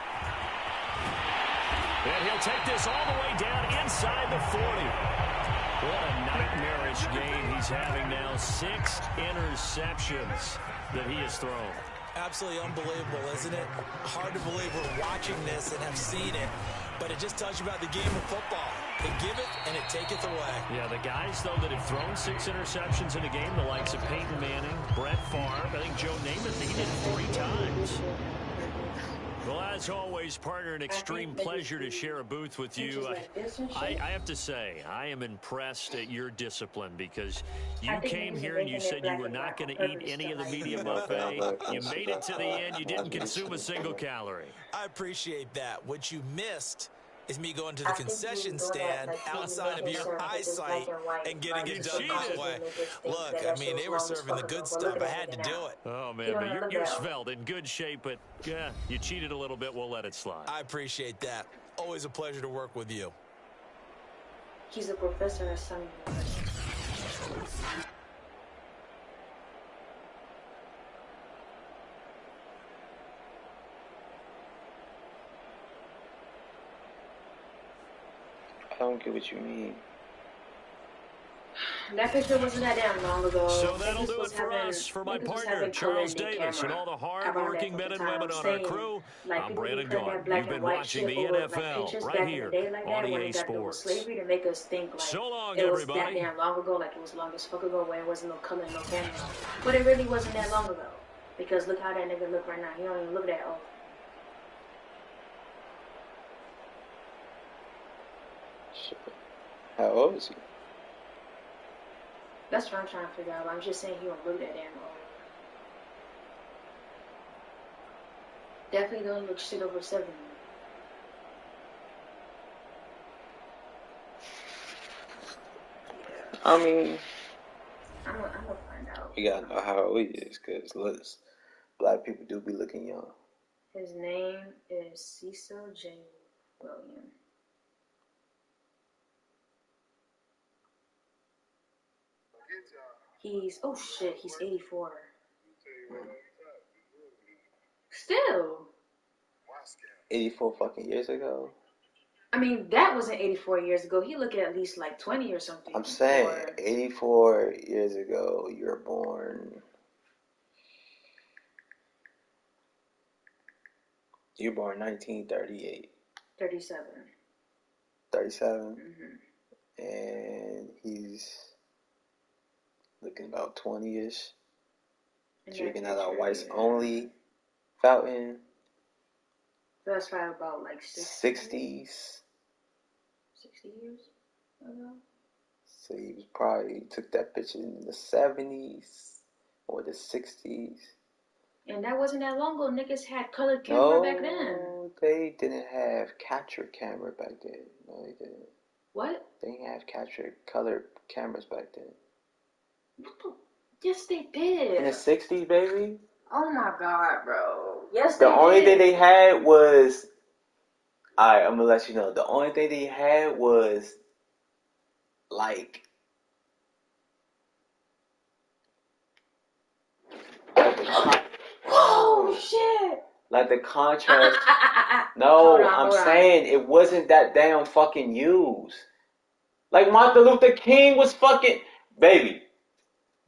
And he'll take this all the way down inside the 40. What a nightmarish game he's having now. 6 interceptions that he has thrown. Absolutely unbelievable, isn't it? Hard to believe we're watching this and have seen it, but it just tells you about the game of football. They give it and it taketh away. Yeah, the guys, though, that have thrown 6 interceptions in a game, the likes of Peyton Manning, Brett Favre, I think Joe Namath, he did it 3 times. Well, as always, partner, an extreme pleasure to share a booth with you. I have to say, I am impressed at your discipline because you came here and you said you were not going to eat any of the media buffet. You made it to the end. You didn't consume a single calorie. I appreciate that. What you missed is me going to the I think he was concession doing that stand like he was outside of making your sure because it's black eyesight and white, and getting like it he done my subconsciously way. make us think Look, that I that shit mean, was they were long as serving fuck the ago. good But look stuff. at I that had to nigga do now. it. Oh, He man, don't but even you're, look you're that old. svelte, in good shape, but, yeah, you cheated a little bit. We'll let it slide. I appreciate that. Always a pleasure to work with you. He's a professor at some university. I don't get what you mean. That picture wasn't that damn long ago. So that'll Niggas do it was for having us. For my niggas was partner, having color Charles in their Davis, and camera all the around that hard-working men fucking and time. women I'm on our saying, crew, like I'm people be Brandon putting that Gaudin. black You've been and white watching shit the over like NFL pictures right back in the here day like on that when EA they got to do with Sports. slavery to make us think like So long, it was that everybody. damn long ago, like it was long as fuck ago when it wasn't no color, no camera. But it really wasn't that long ago. Because look how that nigga look right now. He don't even look that old. Shit. How old is he? That's what I'm trying to figure out. I'm just saying he don't look that damn old. Definitely don't look shit over 70. I mean, I'm gonna find out. we gotta know how old he is, cause look, black people do be looking young. His name is Cecil J. William. Oh shit, he's 84. Still. 84 fucking years ago. I mean, that wasn't 84 years ago. He looked at least like 20 or something. I'm saying, Or 84 years ago, you were born. You were born 1938. 37. 37? Mm-hmm. And he's looking about 20-ish. Drinking out a whites only fountain. That's probably about like 60s. 60 years ago? So he was probably took that picture in the 70s or the 60s. And that wasn't that long ago. Niggas had color camera back then. No, they didn't have capture camera back then. No, they didn't. What? They didn't have capture color cameras back then. Yes, they did. In the 60s, baby? Oh my god, bro. Yes, they The did. only thing they had was... Alright, I'm gonna let you know. The only thing they had was... Like... Oh, shit. Like the contrast... No, I'm saying it wasn't that damn fucking used. Like Martin Luther King was fucking... Baby.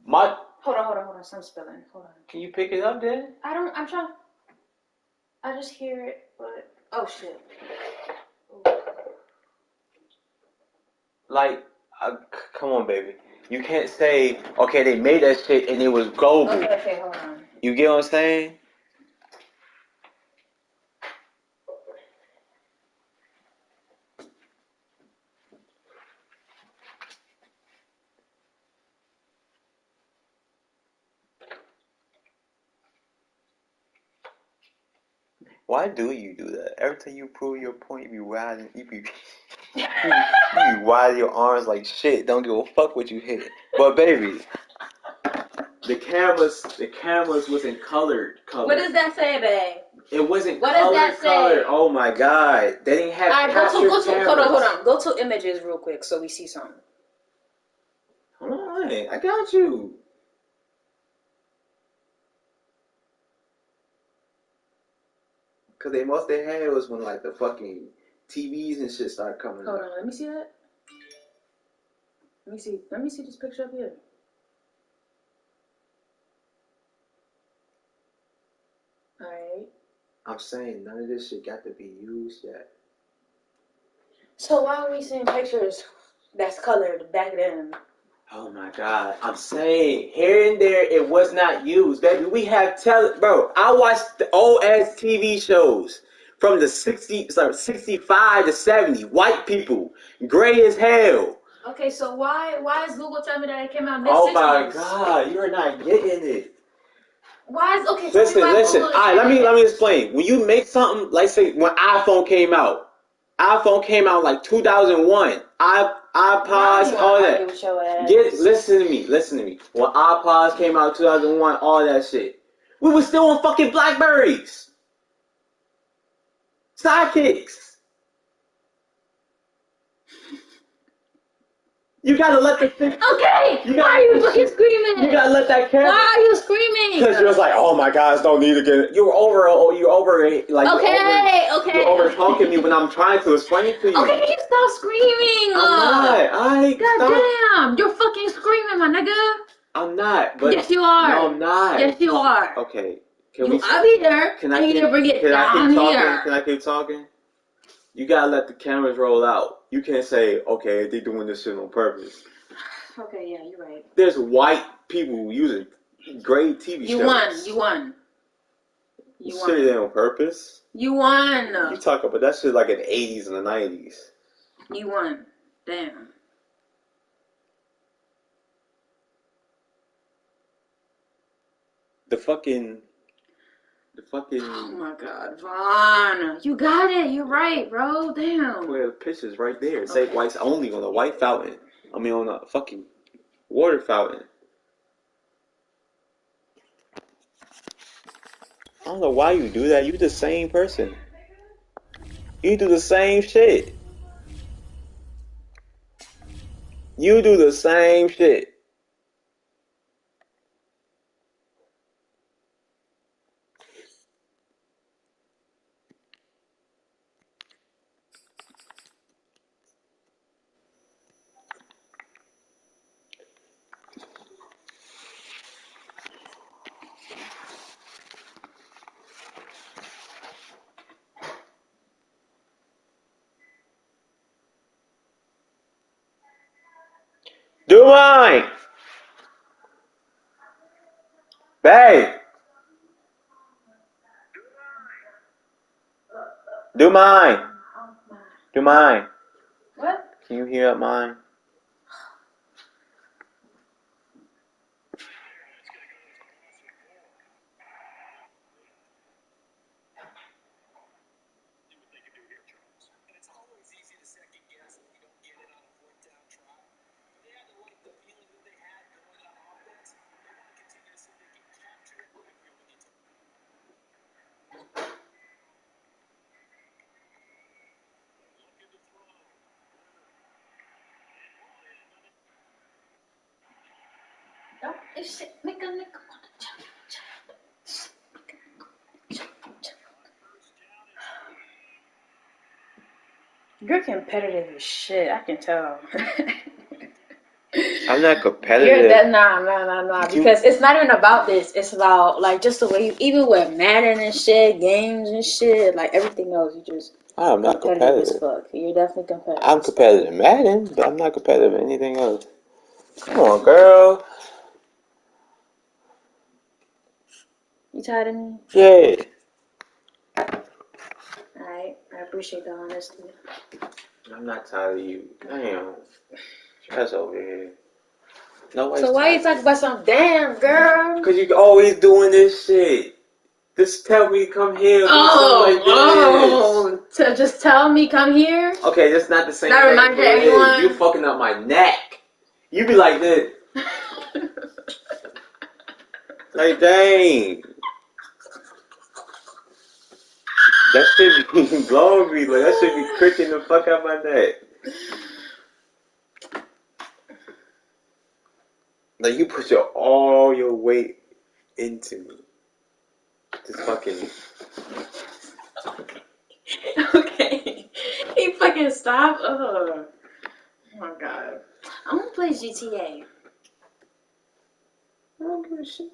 Hold on. Some spilling. Hold on. Can you pick it up then? I'm trying... I just hear it, but... Oh, shit. Like, come on, baby. You can't say, okay, they made that shit and it was global. Okay, hold on. You get what I'm saying? Why do you do that? Every time you prove your point, you be wide your arms like shit. Don't give a fuck what you hit. But baby, the cameras wasn't colored. What does that say, babe? It wasn't what colored. Does that say? Colored. Oh my god, they didn't have capture cameras. Hold on. Go to images real quick so we see something. Hold on, I got you. Cause they had was when like the fucking TVs and shit started coming. Hold on, let me see that. Let me see this picture up here. Alright. I'm saying none of this shit got to be used yet. So why are we seeing pictures that's colored back then? Oh my god. I'm saying here and there it was not used, baby. We have bro, I watched the old ass TV shows from the 65 to 70. White people, gray as hell. Okay, so why is Google telling me that it came out mid-60s? Oh my god, you're not getting it. Why is okay? Listen. All right, let me explain. When you make something, like say when iPhone came out, iPhone came out like 2001. iPods, all that. Listen to me. When iPods came out 2001, all that shit. We were still on fucking Blackberries. Sidekicks. You gotta let the thing. Okay. Why are you fucking screaming? You gotta let that camera. Why are you screaming? Because you was like, oh my God, don't need to get. You're over like. Okay. You're over talking me when I'm trying to explain it to you. Okay, you stop screaming. I'm not. Goddamn, you're fucking screaming, my nigga. I'm not. But yes, you are. No, I'm not. Yes, you are. Okay. I'll be there. I need to bring it down here. Can I keep talking? You gotta let the cameras roll out. You can't say, okay, they're doing this shit on purpose. Okay, yeah, you're right. There's white people using great TV shows. You won. You shit it on purpose. You won. You talk about that shit like in the 80s and the 90s. You won. Damn. The fucking. Oh my God, Vaughn. You got it. You're right, bro. Damn. Where the picture's right there. Say whites only on a white fountain. I mean, on a fucking water fountain. I don't know why you do that. You're the same person. You do the same shit. You do the same shit. Do mine! Babe! Do mine! Do mine! What? Can you hear up mine? You're competitive as shit. I can tell. I'm not competitive. Nah. Because it's not even about this. It's about like just the way you, even with Madden and shit, games and shit, like everything else. You just. I'm not competitive. As fuck. You're definitely competitive. I'm competitive in Madden, but I'm not competitive in anything else. Come on, girl. You tired of me? Yeah. Alright, I appreciate the honesty. I'm not tired of you. Damn. That's over here. So why you talking about some damn girl? Because you always doing this shit. Just tell me come here. So just tell me come here? Okay, that's not the same that thing. That reminds everyone. You fucking up my neck. You be like this. Like, dang. That shit be blowing me. Like, that shit be cricking the fuck out my neck. Like, you put all your weight into me. Just fucking. Okay. He fucking stop. Oh my God. I'm gonna play GTA. I don't give a shit.